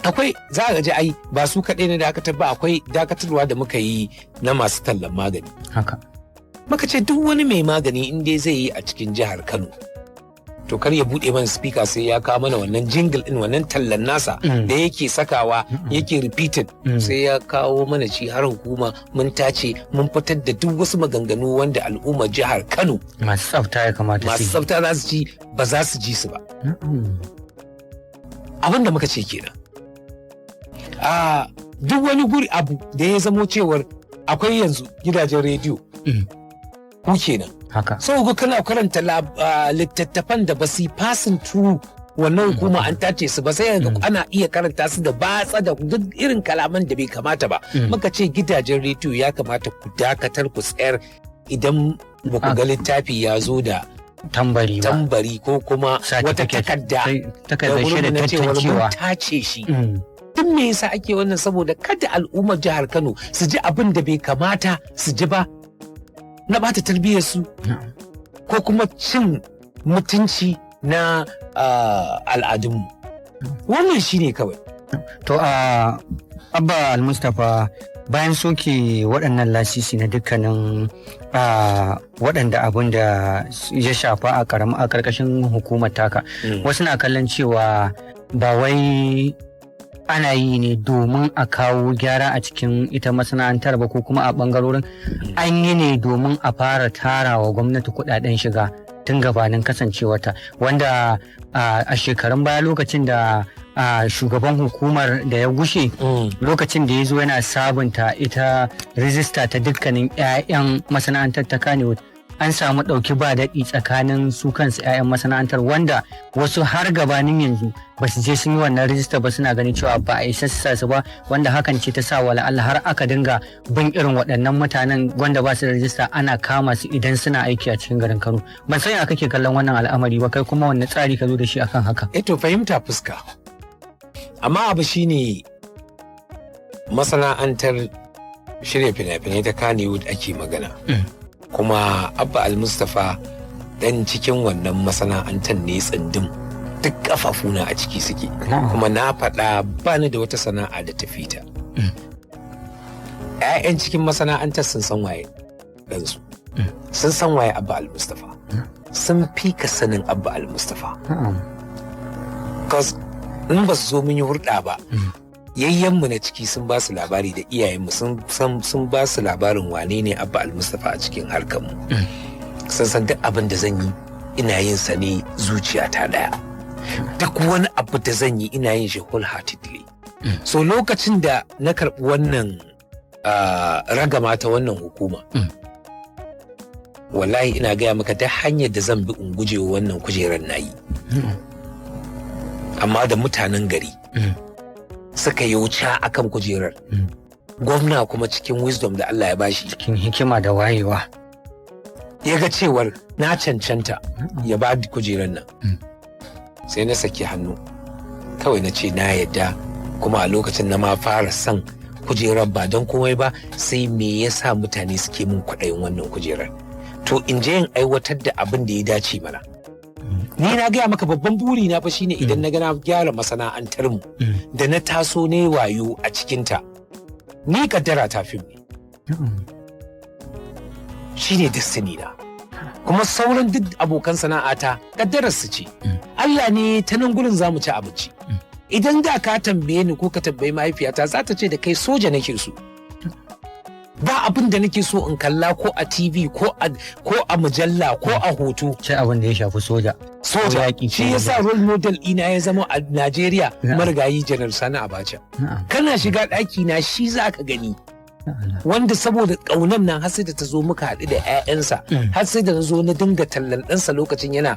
akwai, za a ji ai ba su kaɗai na dakatar ba, akwai dakatarwa da muka yi na masu tallan magani. Muka ce duk wani mai magani in dai zai yi a cikin jihar Kano, to kar ya buɗe mana speaker sai ya kawo mana wannan jingle din, wannan tallan nasa da yake sakawa yake repeated, sai ya kawo mana shi har hukuma mun tace mun fitar da duk wasu maganganu wanda al'ummar jihar Kano masu tsafta ya kamata masu tsafta za su ji, ba za su ji su ba. Abin da muka ce kenan. Duk wani guri abu da ya zamo cewar akwai yanzu gidajen rediyo ku kenan. So ku kana karanta littattafan da ba su passing through wannan hukuma an tace su ba, sai ana iya karanta su da batsa da duk irin kalaman da bai kamata ba. Muka ce gidajen rediyo ya kamata ku dakatar, ku tsayar idan ba ku ga littafi ya zo da tambari ko kuma wata takarda shaida tantancewa tace shi. Duk me yasa ake wannan? Saboda kada al'ummar jihar Kano su ji abin da bai kamata su ji ba, na bata tarbiyyar su ko kuma cin mutunci na al'adunmu. wannan shine kawai. To Abba Al-Mustapha, bayan soke waɗannan lasisi na dukkanin waɗanda abin da ya shafa a ƙarƙashin hukumar taka, wasu na kallon cewa ba wai ana yi ne domin a kawo gyara a cikin ita masana'antar ba, ko kuma a ɓangarorin an yi ne domin a fara tara wa gwamnati kuɗaɗen shiga tun gabanin kasancewarta, wanda a shekarun baya lokacin da shugaban hukumar da ya gushe, lokacin da ya zo yana sabunta ita rijista ta dukkanin 'ya'yan masana'antar ta Kannywood, an samu ɗauki ba daɗi tsakanin su kansu 'ya'yan masana'antar, wanda wasu har gabanin yanzu ba su je sun yi wannan rijista ba, suna ganin cewa ba a isa su ba, wanda hakan ce ta sa wala Allah har aka dinga bin irin waɗannan mutanen wanda ba su da rijista ana kama su idan suna aiki a cikin garin Kano. Ban san ya kake kallon wannan al'amari ba, kai kuma wanne tsari ka zo da shi akan haka? To fahimta fuska, amma abu shine masana'antar shirya fina-finai ta Kannywood ake magana. Kuma Abba Al-Mustapha dan cikin wannan masana'antar ne tsindin, duk kafafuna a ciki suke. Kuma na faɗa ba ni da wata sana'a da ta fita. 'Ya'yan cikin masana'antar sun san waye ɗansu, sun san waye Abba Al-Mustapha, sun fi ka sanin Abba Al-Mustapha. In ba su zo mun yi hurɗa ba, yayyenmu na ciki sun ba su labari da iyayenmu sun ba su labarin wane ne Abba Al-Mustapha a cikin harkarmu. Sun san duk abin da zan yi ina yin sa ne zuciyata daya, duk wani abu da zan yi ina yin shi wholeheartedly. So lokacin da na karɓi wannan ragama ta wannan hukuma, wallahi ina gaya maka duk hanyar da zan bi in guje wa wannan kujerar na yi. Amma da mutanen gari suka yi wuce akan kujerar, gwamna kuma cikin wisdom da Allah ya bashi, cikin hikima da wayewa, ya ga cewar na cancanta ya ba kujerar nan, sai na saki hannu kawai na ce na yadda. Kuma a lokacin na ma fara son kujerar ba don komai ba sai me yasa mutane suke min kwaɗayin wannan kujerar, to in je in aiwatar da abin da ya dace mana. Ni na gaya maka babban buri na fa shine idan na gana gyara masana'antar mu da na taso ne wayo a cikinta, ni kaddara ta fim ne, shine destiny na. Kuma sauran duk abokan sana'ata kaddarar su ce. Allah ne ta nan gurin zamu ci abinci. Idan da ka tambaye ni ko ka tambayi mahaifiyata za ta ce da kai soja nake so. Ba abin da nake so in kalla ko a TV ko a mujalla ko a hoto. Sai abin da ya shafi soja. Shi yasa role model ina ya zama a Najeriya marigayi Janar Sani Abacha. Kana shiga ɗaki na shi za ka gani. Wanda saboda ƙaunar nan har sai da ta zo muka haɗu da 'ya'yansa, har sai da na zo na dinga tallan ɗansa lokacin yana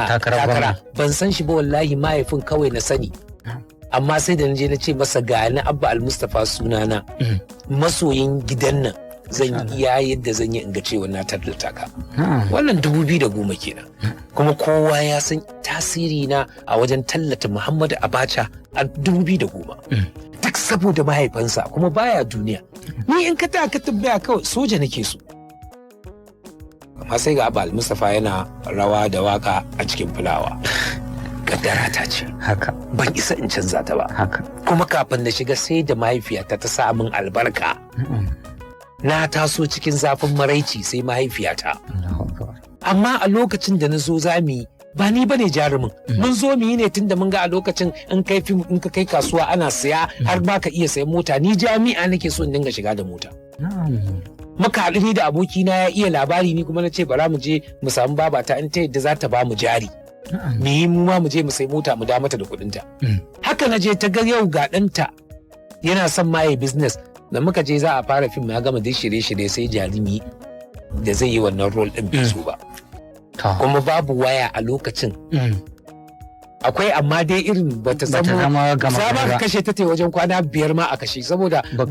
takara. Ban san shi ba wallahi, mahaifin kawai na sani. Amma sai da na je na ce masa ga na Abba Al-Mustapha sunana, masoyin gidan nan, zan yi iya yadda zan yi in ga cewa na tallata ka. Wannan 2010 kenan. Kuma kowa ya san tasiri na a wajen tallata Muhammadu Abacha a 2010. Duk saboda mahaifansa, kuma baya duniya. Ni in ka tambaya kawai soja nake so. Amma sai ga Abba Al-Mustapha yana rawa da waka a cikin fulawa. Kaddara ta ce. Haka. Ban isa in canza ta ba. Haka. Kuma kafin na shiga sai da mahaifiyata ta sa min albarka. Na taso cikin zafin maraici sai mahaifiyata. Amma a lokacin da na zo za mu yi, ba ni bane jarumin. Mun zo mu yi ne tunda mun ga a lokacin in ka kai kasuwa ana siya har ma ka iya sayan mota. Ni jami'a nake so in dinga shiga da mota. Muka haɗu ni da abokina ya iya labari, ni kuma na ce bara mu je mu samu babata in ta yadda za ta ba mu jari. Me yi mu ma mu je mu sai mota mu da mata da kuɗinta. Haka na je ta ga yau ga ɗanta yana son ma ya business. Da muka je za a fara fim ya gama duk shirye-shirye sai jarumi da zai yi wannan role ɗin bai so ba. Kuma babu waya a lokacin. Akwai amma dai irin bata zama za ba ka kashe ta wajen kwana 5 ma a kashe, saboda ba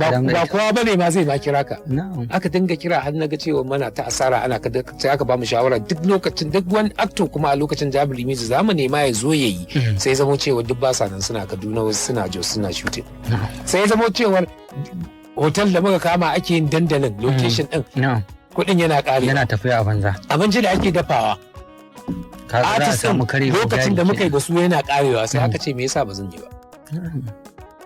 kowa bane ma zai ma kira ka. Aka dinga kira har na ga cewa mana ta asara ana sai aka ba mu shawara duk lokacin duk wani actor kuma a lokacin Jabir Mizu zamu nema ya zo yayi, sai zamo cewa duk ba sa nan suna Kaduna, wasu suna Jos suna shooting. Sai zamo cewa hotel da muka kama ake yin dandalin location din kuɗin yana ƙare, yana tafiya a banza. Abinci da ake dafawa za a samu kare lokacin da muka yi da su yana karewa sai aka ce me yasa ba zan yi ba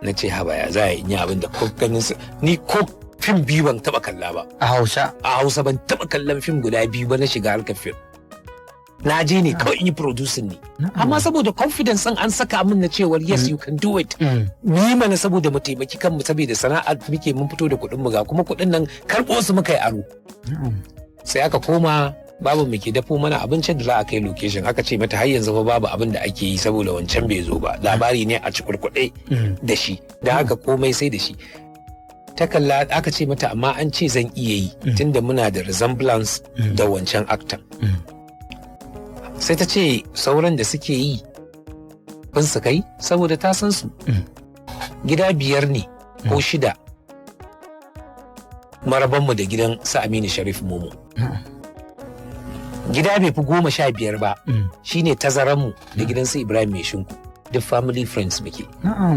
na ce haba ya za a yi abin da ko ganin ni ko fim biyu ban taba kalla ba a Hausa ban taba kallon fim guda biyu ba na shiga harkar fim na je ne kawai in yi producing ne amma saboda confidence din an saka min na cewar yes you can do it ni mana saboda mu taimaki kanmu saboda sana'ar muke mun fito da kuɗin mu ga kuma kuɗin nan karɓo su muka yi aro sai aka koma babu mu ke dafo mana abincin da za a kai location aka ce mata har yanzu fa babu abin da ake yi saboda wancan bai zo ba labari ne a cikurkuɗe da shi da haka komai sai da shi ta kalla aka ce mata amma an ce zan iya yi tunda muna da resemblance da wancan actor sai ta ce sauran da suke yi kun su kai saboda ta san su gida 5 ne ko 6 marabanmu da gidan su Aminu Sharif Momo gida bai fi 15 ba shine tazaranmu da gidan su Ibrahim Mai Shinku duk family friends muke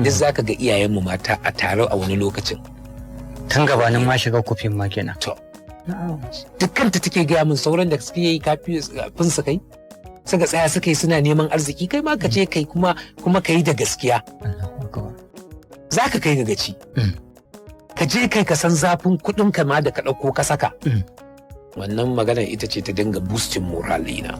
duk zaka ga iyayenmu mata a tare a wani lokacin tun gabanin ma shiga kufin ma kenan to dukkanta take gaya min sauran da suke yi kafin su kai suka tsaya suka yi suna neman arziki kai ma ka ce kai kuma ka yi da gaskiya za ka kai ga gaci ka je kai ka san zafin kuɗin ka ma da ka ɗauko ka saka wannan maganar ita ce ta dinga boosting moralina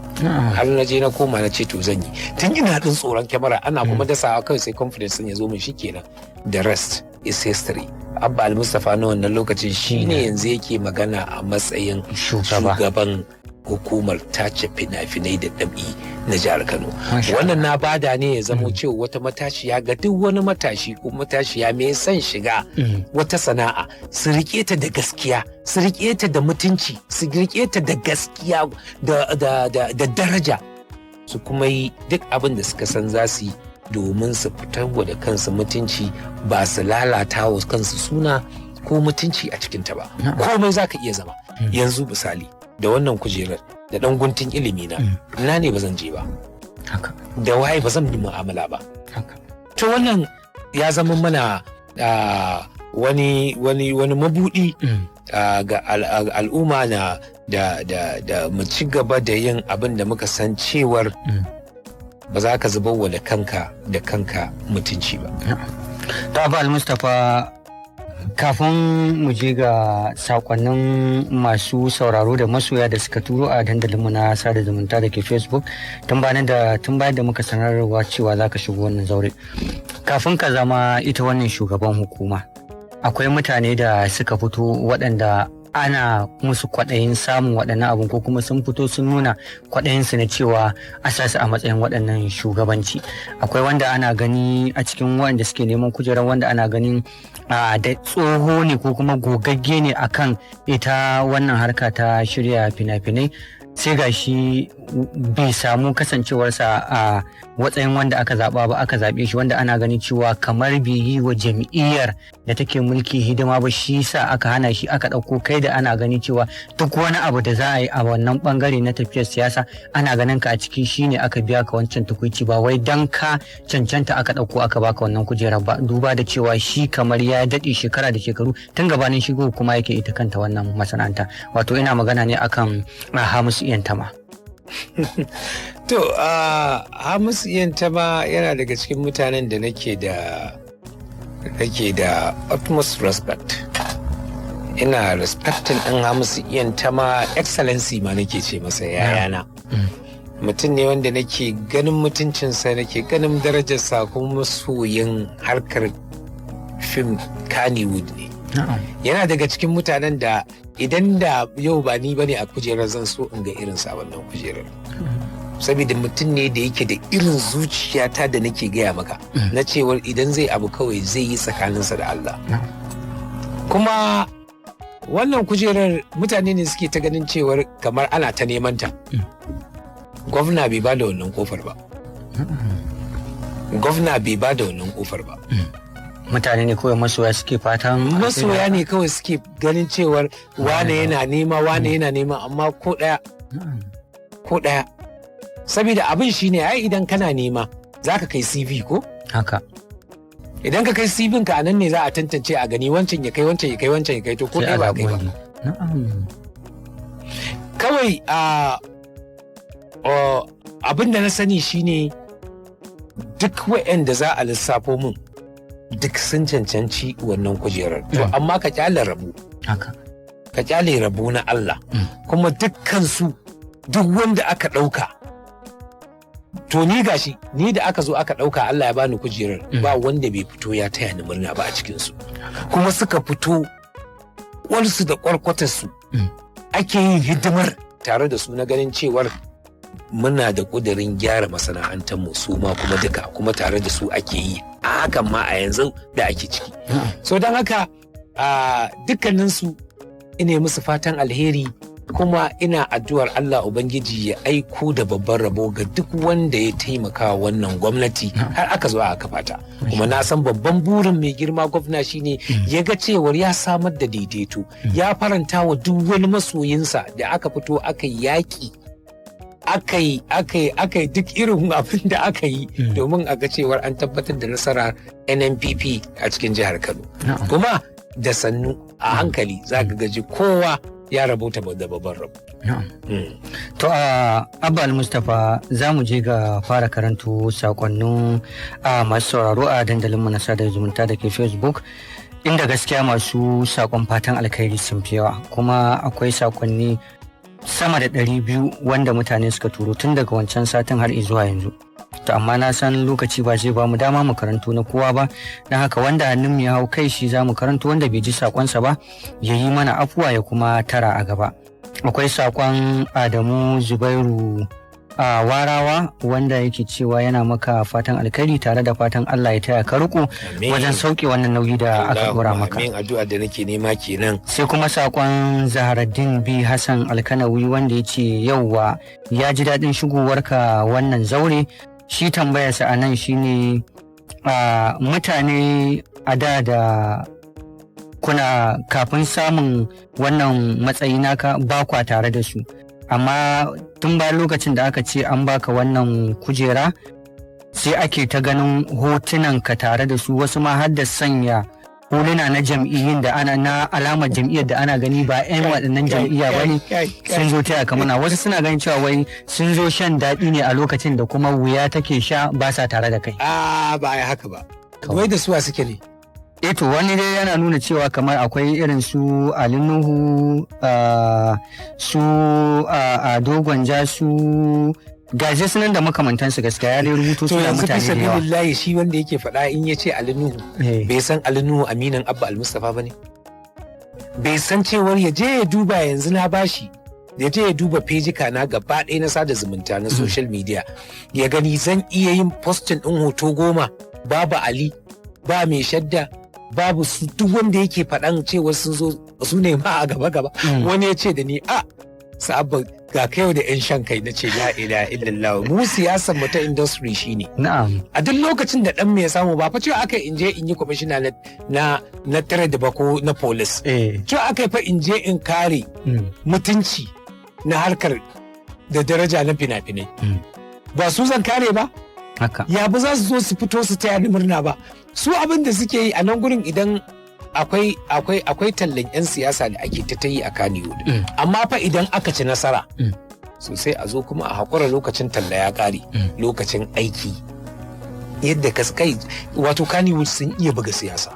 har na je na koma na ce to zan yi tun ina ɗin tsoron kyamara ana kuma dasawa kawai sai confidence ya zo min shikenan the rest is history Abba Al-Mustapha na wannan lokacin shine yanzu yake magana a matsayin shugaban hukumar tace fina-finai da ɗabi na jihar Kano. Wannan na bada ne ya zamo cewa wata matashiya ga duk wani matashi ko matashiya mai son shiga wata sana'a su rike ta da gaskiya, su rike ta da mutunci, su rike ta da gaskiya da daraja, su kuma yi duk abin da suka san za su yi domin su fitar da kansu mutunci ba su lalata wa kansu suna ko mutunci a cikinta ba. Komai za ka iya zama. Yanzu misali da wannan kujerar da ɗan guntun ilimi na ne ba zan je ba da waye ba zan yi mu'amala ba to wannan ya zama mana wani mabudi ga al'umma da mu ci gaba da yin abin da muka san cewar ba za ka zubar wa da kanka mutunci ba. Abba Al-Mustapha, kafin mu je ga sakonnin masu sauraro da masoya da suka turo a dandalinmu na sada zumunta da ke Facebook tun bayan da muka sanarwa cewa za ka shigo wannan zaure, kafin ka zama ita wannan shugaban hukuma akwai mutane da suka fito waɗanda ana musu kwaɗayin samun waɗannan abin ko kuma sun fito sun nuna kwaɗayinsu na cewa a sasu a matsayin waɗannan shugabanci. Akwai wanda ana gani a cikin waɗanda suke neman kujerar wanda ana ganin da tsoho ne ko kuma gogagge ne akan ita wannan harka ta shirya fina-finai, sai ga shi bai samu kasancewarsa a matsayin wanda aka zaɓa ba, aka zaɓe shi wanda ana ganin cewa kamar bai yi wa jam'iyyar da take mulki hidima ba, shi sa aka hana shi, aka ɗauko kai da ana gani cewa duk wani abu da za a yi a wannan bangare na tafiyar siyasa ana ganin ka a ciki shine aka biya ka wancan tukuici ba wai dan ka cancanta aka ɗauko aka baka wannan kujerar ba, duba da cewa shi kamar ya daɗe shekara da shekaru tun gabanin shigo kuma yake ita kanta wannan masana'anta. Wato ina magana ne akan Hamisu Iyantama. To Hamisu Iyantama yana daga cikin mutanen da nake da utmost respect. Ina respectin ɗin Hamisu Iyantama, excellency ma nake ce masa yayana. Mutum ne wanda nake ganin mutuncinsa, nake ganin darajarsa, kuma masoyin harkar fim Kannywood ne. Yana daga cikin mutanen da idan da yau ba ni bane a kujerar zan so in ga irin sa wannan kujerar. Saboda mutum ne da yake da irin zuciyata da nake gaya maka na cewar idan zai abu kawai zai yi tsakaninsa da Allah. Kuma wannan kujerar mutane ne suke ta ganin cewar kamar ana ta neman ta. Gwamna bai ba da wannan kofar ba. Mutane ne kawai masoya suke fatan, masoya ne kawai suke ganin cewar wane yana nema amma ko daya saboda abin shine ai idan kana nema zaka kai CV ko haka, idan ka kai CV ka anan ne za a tantance a gani wancan ya kai to ko dai ba kai ba. Kawai abin da na sani shine duk wa'anda za a lissafo min duk sun cancanci wannan kujerar. To amma ka kyale rabu. Ka kyale rabu na Allah. Kuma dukkan su duk wanda aka ɗauka. To ni gashi ni da aka zo aka ɗauka Allah ya bani kujerar ba wanda bai fito ya taya ni murna ba a cikin su. Kuma suka fito walsu da kwarkwatarsu ake yin hidimar tare da su na ganin cewar muna da ƙudurin gyara masana'antarmu su ma kuma duka kuma tare da su ake yi a hakan ma a yanzu da ake ciki. So don haka dukkaninsu ina musu fatan alheri kuma ina addu'ar Allah Ubangiji ya aiko da babban rabo ga duk wanda ya taimaka wannan gwamnati har aka zo aka fata. Kuma na san babban burin mai girma gwamna shine ya ga cewar ya samar da daidaito, ya faranta wa duk wani masoyinsa da aka fito aka yi yaƙi. Aka yi duk irin abin da aka yi domin a ga cewar an tabbatar da nasara NNPP a cikin jihar Kano. Kuma da sannu a hankali za ka gaji kowa ya rabota da babban rabo. To Abba Mustapha za mu je ga fara karanto sakonnin masu sauraro a dandalinmu na sada zumunta da ke Facebook, inda gaskiya masu sakon fatan alkhairi sun fi yawa, kuma akwai sakonni sama da 200 wanda mutane suka turo tun daga wancan satin har zuwa yanzu. To amma na san lokaci ba zai ba mu dama mu karanto na kowa ba, don haka wanda hannun ya hau kai shi za mu karanto, wanda bai ji sakonsa ba ya yi mana afuwa ya kuma tara a gaba. Akwai sakon Adamu Zubairu Warawa wanda yake cewa yana maka fatan alkhairi tare da fatan Allah ya taya ka riko wajen sauke wannan nauyi da aka dora maka. Amin, addu'a da nake nema kenan. Sai kuma sakon Zaharaddin B Hassan Alkanawi wanda ya ce yauwa ya ji daɗin shigowarka wannan zaure. Shi tambayarsa a nan shine mutane a da kuna kafin samun wannan matsayi naka ba kwa tare da su, amma tun bayan lokacin da aka ce an baka wannan kujera sai ake ta ganin hotunan ka tare da su, wasu ma har da sanya huluna na jam'iyyun da ana na alamar jam'iyyar da ana gani ba 'yan waɗannan jam'iyya ba ne sun zo taya ka muna. Wasu suna ganin cewa wai sun zo shan daɗi ne a lokacin da kuma wuya take sha ba sa tare da kai. Ba a yi haka ba. Wai da suwa suke ne? To wani dai yana nuna cewa kamar akwai irin su Ali Nuhu, su Dogon Ja, su gaje sunan da makamantansu gaskiya ya dai rubuto suna mutane da yawa. To yanzu shi wanda yake faɗa in ya ce Ali Nuhu bai san Ali Nuhu aminin Abba Al-Mustapha ba ne? Bai san cewar ya je ya duba yanzu na bashi, ya je ya duba fejika na gaba ɗaya na sada zumunta na social media ya gani zan iya yin postin ɗin hoto 10 babu Ali, ba mai shadda, babu su duk wanda yake faɗan cewa sun zo su ne ma a gaba. Wani ya ce da ni Sa'abba ga kai da 'yan shan kai, na ce la ilaha illallah, mu siyasar mu ta industry shine. Na'am. A duk lokacin da dan me ya samu ba fa cewa aka in je in yi commissioner na trade ba ko na police. Cewa aka fa in je in kare mutunci na harkar da daraja na fina-finai. Ba su zan kare ba? Haka. Ya ba za su zo su fito su taya ni murna ba. Su abin da suke yi a nan gurin idan akwai tallan 'yan siyasa da ake ta yi a Kannywood. Amma fa idan aka ci nasara sosai a zo kuma a haƙura lokacin talla ya ƙare, lokacin aiki yadda ka kai wato Kannywood sun iya buga siyasa.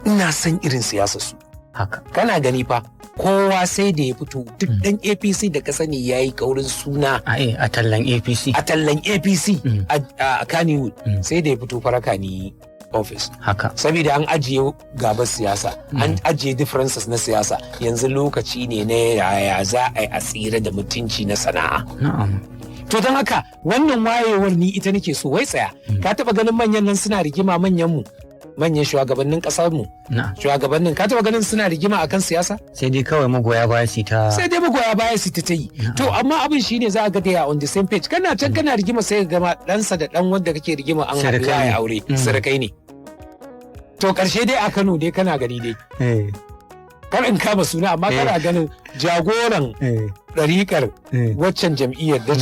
Ina son irin siyasa su. Haka. Kana gani fa kowa sai da ya fito duk ɗan APC da ka sani ya yi kaurin suna a tallan APC. A tallan APC a Kannywood sai da ya fito faraka ni office. Haka. Saboda an ajiye gabar siyasa, an ajiye differences na siyasa, yanzu lokaci ne na yaya za a yi asira da mutunci na sana'a. Na'am. To don haka wannan wayewar ni ita nake so. Wai tsaya, ka taba ganin manyan nan suna rigima, manyan shugabannin kasar mu, shugabannin ka taba ganin suna rigima akan siyasa? Sai dai kawai magoya baya su ta yi. To amma abin shine za a ga daya on the same page. Kana can kana rigima sai ka gama ɗansa da ɗan wanda kake rigima an haɗu ya aure, surukai ne. To karshe dai a Kano dai kana gani dai. Kar in kama suna amma kana ganin jagoran ɗariƙar waccan jam'iyyar da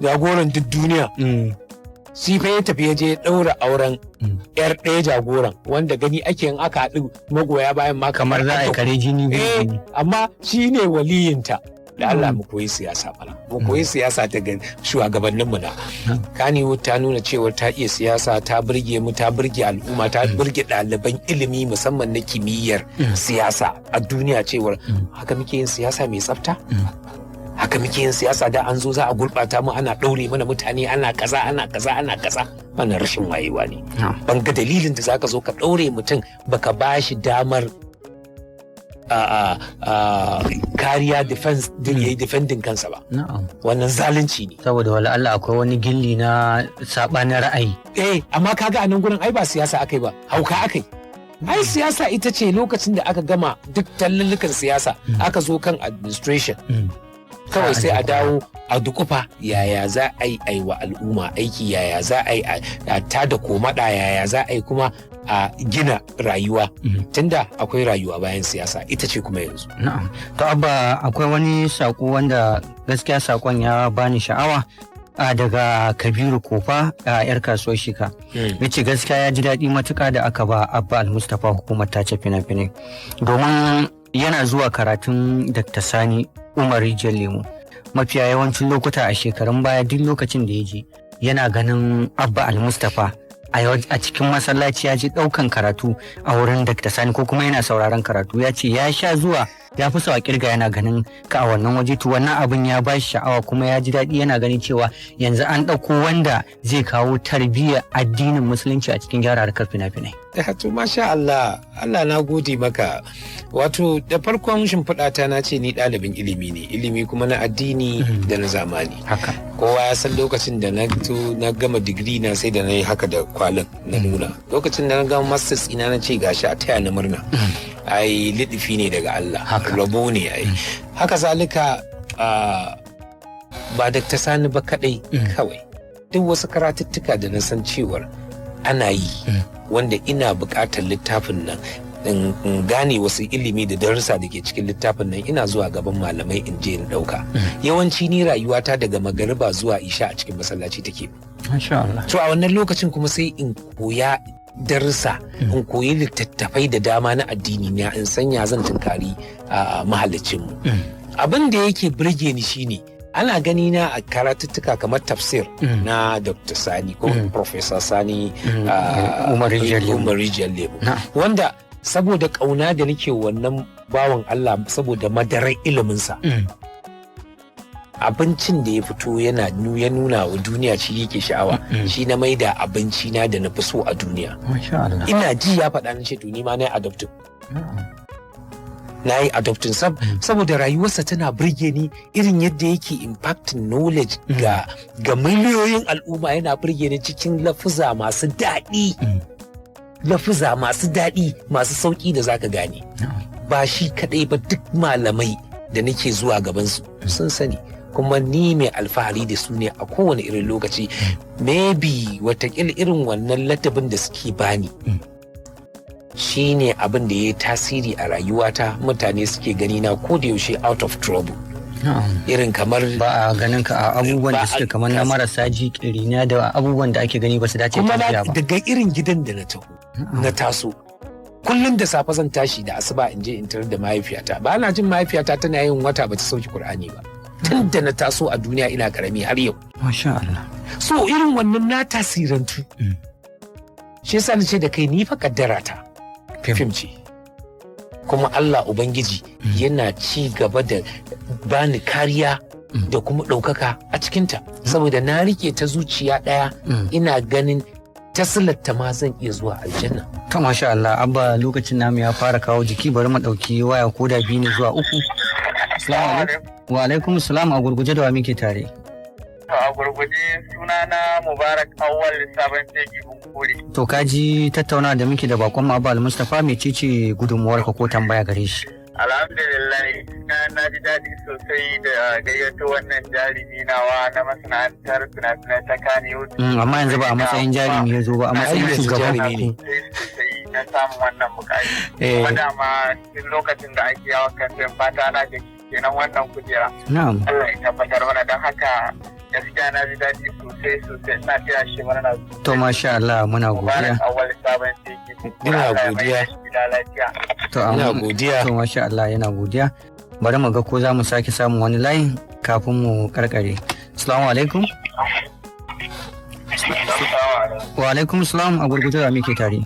jagoran duk duniya. Shi fa ya tafi ya je ɗaura auren yar ɗaya jagoran wanda gani ake yin aka haɗu magoya bayan ma kamar za a yi kare jini. Amma shi ne waliyinta da Allah mu koyi siyasa bana mu koyi siyasa daga shugabanninmu na Kannywood ta nuna cewa ta iya siyasa, ta burge mu, ta burge al'umma, ta burge ɗaliban ilimi musamman na kimiyyar siyasa a duniya cewar haka muke yin siyasa mai tsafta, haka muke yin siyasa da an zo za a gurɓata mu, ana ɗaure mana mutane, ana kaza wannan rashin wayewa ne. Ban ga dalilin da zaka zo ka ɗaure mutum baka bashi damar kariya defense din yayi defending kansa ba. Wannan zalunci ne. Saboda wala Allah akwai wani gilli na sabanin ra'ayi. Amma kaga a nan gurin ai ba siyasa akai ba, hauka akai. Ai siyasa ita ce lokacin da aka gama duk tallulukan siyasa aka zo kan administration. Kawai sai a dawo a dukufa yaya za a yi wa al'umma aiki, yaya za a yi a tada komada, yaya za a yi kuma a gina rayuwa tunda akwai rayuwa bayan siyasa ita ce kuma yanzu. Na'am. To Abba, akwai wani sako wanda gaskiya sakon ya bani sha'awa daga Kabiru Kofa a yar kasuwar Shika. Yace gaskiya ya ji daɗi matuƙa da aka ba Abba Al-Mustapha hukumar tace fina-finai domin yana zuwa karatun Dr. Sani Umar Rijiyar Lemo. Mafiya yawancin lokuta a shekarun baya duk lokacin da ya je yana ganin Abba Al-Mustapha a cikin masallaci ya ji ɗaukan karatu a wurin Dr. Sani ko kuma yana sauraron karatu. Ya ce ya sha zuwa ya fi sawa kirga yana ganin ka a wannan waje, to wannan abin ya ba shi sha'awa kuma ya ji daɗi yana ganin cewa yanzu an ɗauko wanda zai kawo tarbiyyar addinin musulunci a cikin gyara harkar fina-finai. To masha Allah na gode maka. Wato da farkon shimfiɗata na ce ni ɗalibin ilimi ne, ilimi kuma na addini da na zamani. Haka. Kowa ya san lokacin da na gama digiri na sai da na yi haka da kwalin na nuna. Lokacin da na gama masters ina na ce gashi a taya na murna. Ai liɗifi ne daga Allah, rabo ne ai. Haka zalika ba Dr. Sani ba kaɗai kawai. Duk wasu karatuttuka da na san cewar ana yi wanda ina buƙatar littafin nan in gane wasu ilimi da darussa da ke cikin littafin nan, ina zuwa gaban malamai in je in ɗauka. Yawanci ni rayuwata daga magariba zuwa isha a cikin masallaci take. Masha Allah. To a wannan lokacin kuma sai in koya darussa, in koyi littattafai da dama na addini na, in sanya zan tunkari mahallicinmu. Abin da yake burge ni shine ana gani na a karatuttuka kamar tafsir na Dr. Sani ko Professor Sani Umar Rijiyar Lemo, wanda saboda ƙauna da nake wannan bawan Allah, saboda madarar iliminsa, abincin da ya fito ya nuna wa duniya shi yake sha'awa, shi na maida abinci na da na fi so a duniya. Ina ji ya faɗa na ce to ni ma na yi adoptin. Na yi adoptin saboda rayuwarsa tana burge ni, irin yadda yake impacting knowledge ga miliyoyin al'umma yana burge ni cikin lafuza masu daɗi. Lafuza masu daɗi masu sauƙi da zaka gane. Ba shi kaɗai ba, duk malamai da nake zuwa gabansu sun sani, kuma ni mai alfahari da su ne a kowane irin lokaci. Maybe watakila irin wannan ladabin da suke bani shi ne abin da ya yi tasiri a rayuwata. Mutane suke gani na ko da yaushe out of trouble. Irin kamar ba a ganin ka a abubuwan da suke kamar na marasa jikirina da abubuwan da ake gani ba su dace tafiya ba. Kuma daga irin gidan da na taso, kullum da safe zan tashi da asuba in je in tarar da mahaifiyata. Ba na jin mahaifiyata tana yin wata bata sauki Kur'ani ba tun da na taso a duniya, ina karami har yau. Masha Allah. So irin wannan na tasirantu. Shi yasa na ce da kai ni fa kaddara ta fim ce, kuma Allah Ubangiji yana ci gaba da bani kariya da kuma ɗaukaka a cikinta, saboda na rike ta zuciya ɗaya, ina ganin tasilarta ma zan iya zuwa aljanna. To masha Allah, Abba, lokacin namu ya fara kawo jiki, bari mu ɗauki waya ko da 2 ne zuwa 3. Assalamu alaikum. Wa alaikum salam, a gurguje da wa muke tare. A gurguje sunana Mubarak Awwal Sabon Tegi Bunkuri. To ka ji tattauna da muke da bakon mu Abba Al-Mustapha, mecece gudunmuwarka ko tambaya gare shi? Alhamdulillah, na ji daɗi sosai da gayyato wannan jarumi nawa na masana'antar fina-finai ta Kannywood. Amma yanzu ba a matsayin jarumi ya zo ba, a matsayin shugaban ne. Na samun wannan bukari. Kuma dama tun lokacin da ake yawon kamfen fata na da kenan wannan kujera. Na'am. Allah ya tabbatar mana, don haka gaskiya na ji daɗi sosai na taya shi mana. To masha Allah, muna godiya. Muna godiya. To masha Allah yana godiya. bari mu ga ko za mu sake samun wani layin kafin mu karkare. Assalamu alaikum. Wa alaikum salam, a gurguje da muke tare.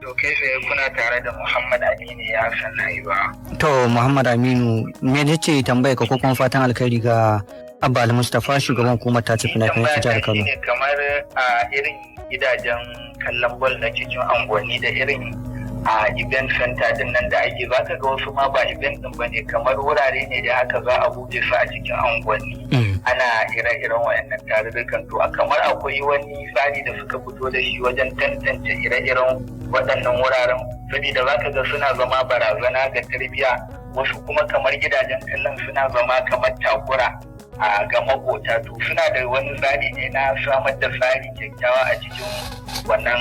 To kai sai kuna tare da Muhammad Aminu ya san Naiba. To Muhammad Aminu, me ce tambayar ka ko kuma fatan alkhairi ga Abba Al-Mustapha shugaban hukumar tace fina-finai ta jihar Kano? Kamar a irin gidajen kallon bol na cikin unguwanni da irin a event center din nan da ake za ka ga wasu ma ba event din bane, kamar wurare ne da haka za a buɗe su a cikin unguwanni. Ana ire-iren wayannan tarurrukan, to kamar akwai wani tsari da suka fito da shi wajen tantance ire-iren waɗannan wuraren, saboda za ka ga suna zama barazana ga tarbiyya, wasu kuma kamar gidajen kallon suna zama kamar takura ga makota. To suna da wani tsari ne na samar da tsari kyakkyawa a cikin wannan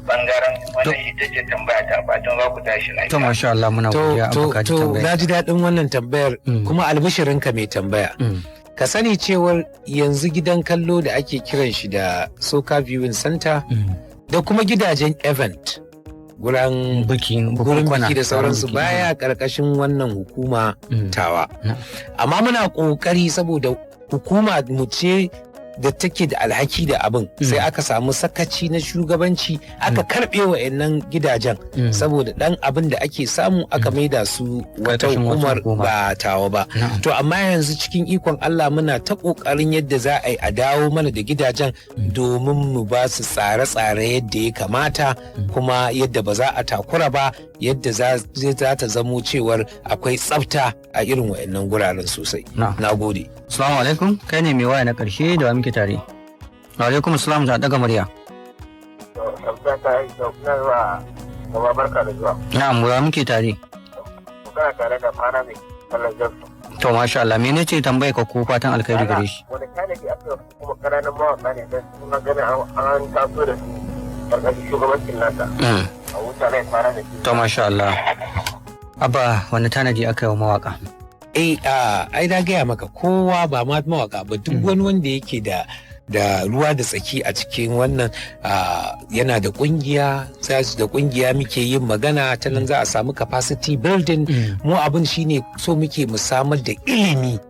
bangaren. Wannan ita ce tambaya ta, fatan za ku tashi lafiya. To masha Allah, muna godiya a bukatun to tambaya. na ji daɗin wannan tambayar kuma albishirinka mai tambaya. Ka sani cewar yanzu gidan kallo da ake kiran shi da Soka Viewing Center da kuma gidajen event gurin biki da sauransu baya karkashin wannan hukuma tawa. Amma muna kokari saboda hukuma mu ce da take da alhaki da abin, sai aka samu sakaci na shugabanci aka karbe wa'annan gidajen saboda dan abin da ake samu aka maida su wata hukumar ba tawa ba. To amma yanzu cikin ikon Allah muna ta kokarin yadda za a yi a dawo mana da gidajen domin mu ba su tsare-tsare yadda ya kamata, kuma yadda ba za a takura ba, yadda za ta zamo cewar akwai tsafta a irin wa'annan guraren sosai. Na gode. Assalamu alaikum, kai ne mai waya na karshe da wa muke tare. Wa alaikum assalam, za daga murya. Barka da zuwa. Na'am, wa muke tare. Kana tare da fara mai kallon jarsu. To masha Allah, me ne ce tambayar ka ko fatan alkhairi gare shi? Wani tanadi aka kuma ƙananan mawaƙa ne don suna ganin an taso da su ƙarƙashin shugabancin nasa. A wuta ne fara da shi. To masha Allah. Abba, wani tanadi aka yi wa mawaka? Ai na gaya maka, kowa ba ma mawaka ba, duk wani wanda yake da ruwa da tsaki a cikin wannan yana da kungiya, da kungiya muke yin magana ta nan za a samu capacity building. Mu abin shine so muke mu samar da ilimi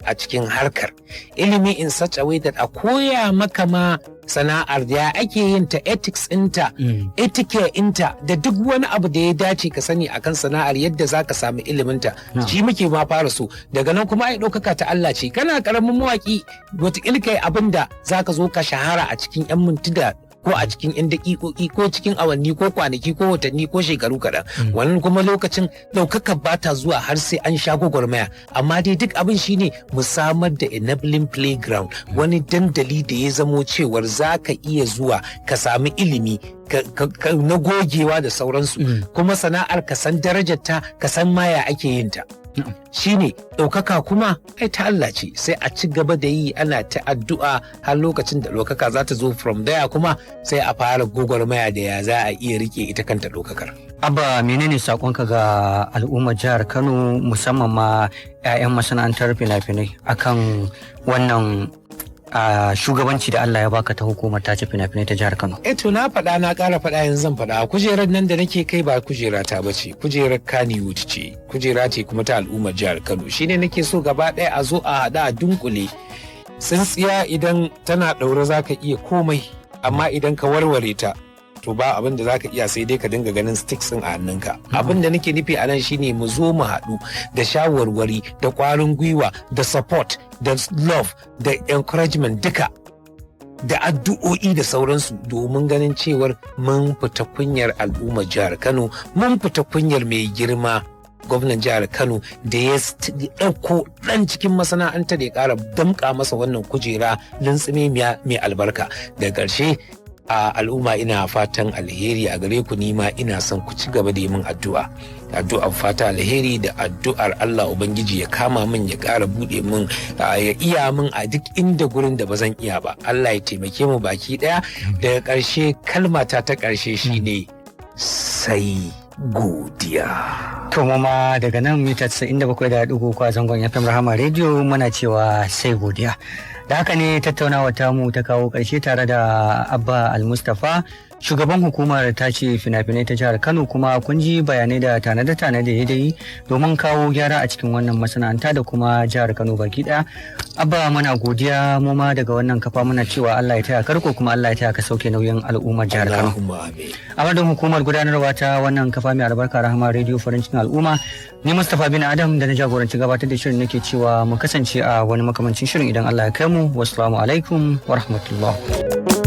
a cikin harkar ilimi in such a way that a koya maka ma sana'ar da ake yin ta, ethics inta, etiquette inta, da duk wani abu da ya dace ka sani akan sana'ar yadda za ka samu iliminta. Shi muke ma fara so, daga nan kuma ai ɗaukaka ta Allah ce. Kana karamin mawaƙi wataƙila kai abin da za ka zo ka shahara a cikin 'yan mintuna ko a cikin 'yan daƙiƙoƙi ko cikin awanni ko kwanaki ko watanni ko shekaru kaɗan. Wannan kuma lokacin ɗaukaka ba ta zuwa har sai an sha gwagwarmaya. Amma dai duk abin shine mu samar da enabling playground, wani dandali da ya zamo cewar za ka iya zuwa ka sami ilimi na gogewa da sauransu, kuma sana'ar ka san darajarta, ka san maya ake yin ta. Shine ɗaukaka kuma ai ta Allah ce, sai a ci gaba da yi ana ta addu'a har lokacin da ɗaukaka za ta zo from there, kuma sai a fara gwagwarmaya da ya za a iya rike ita kanta ɗaukakar. Abba, menene sakonka ga al'ummar jihar Kano, musamman ma 'ya'yan masana'antar fina-finai akan wannan shugabanci da Allah ya baka ta hukumar tace fina-finai ta jihar Kano? To na faɗa, na ƙara faɗa, yanzu zan faɗa. Kujerar nan da nake kai ba kujera ta bace, kujerar Kannywood ce, kujera ce kuma ta al'ummar jihar Kano. Shine nake so gaba ɗaya a zo a haɗa a dunkule. Tsintsiya idan tana ɗaure za ka iya komai, amma idan ka warware ta to ba abin da zaka iya, sai dai ka dinga ganin sticks din a hannunka. Abin da nake nufi a nan shine mu zo mu haɗu da shawarwari, da ƙwarin gwiwa, da support, da love, da encouragement duka, da addu'o'i da sauransu, domin ganin cewar mun fita kunyar al'ummar jihar Kano, mun fita kunyar mai girma gwamnan jihar Kano da ya ɗauko ɗan cikin masana'antar ya ƙara damƙa masa wannan kujera lintsime mai albarka. Da ƙarshe a al'umma ina fatan alheri a gare ku, nima ina son ku ci gaba da yi min addu'ar fata alheri da addu'ar Allah Ubangiji ya kama min, ya ƙara buɗe min, ya iya min a duk inda gurin da ba zan iya ba. Allah ya taimake mu baki ɗaya. Daga ƙarshe kalmata ta ƙarshe shine sai godiya. To mama, daga nan mita 97.3 a zangon FM Rahama Radio muna cewa sai godiya. Da haka ne tattaunawa tamu ta kawo ƙarshe tare da Abba Al-Mustapha, shugaban hukumar ta ce fina-finai ta jihar Kano, kuma kun ji bayanai da tanade-tanade ya yi domin kawo gyara a cikin wannan masana'anta da kuma jihar Kano baki daya. Abba muna godiya mu ma daga wannan kafa muna cewa Allah ya taya karko kuma Allah ya taya ka sauke nauyin al'ummar jihar Kano. A madadin hukumar gudanarwa ta wannan kafa mai albarka Rahama Radio farin cikin al'umma, ni Mustapha bin Adam da na jagoranci gabatar da shirin nake cewa mu kasance a wani makamancin shirin idan Allah ya kai mu. Wassalamu alaikum wa rahmatullah.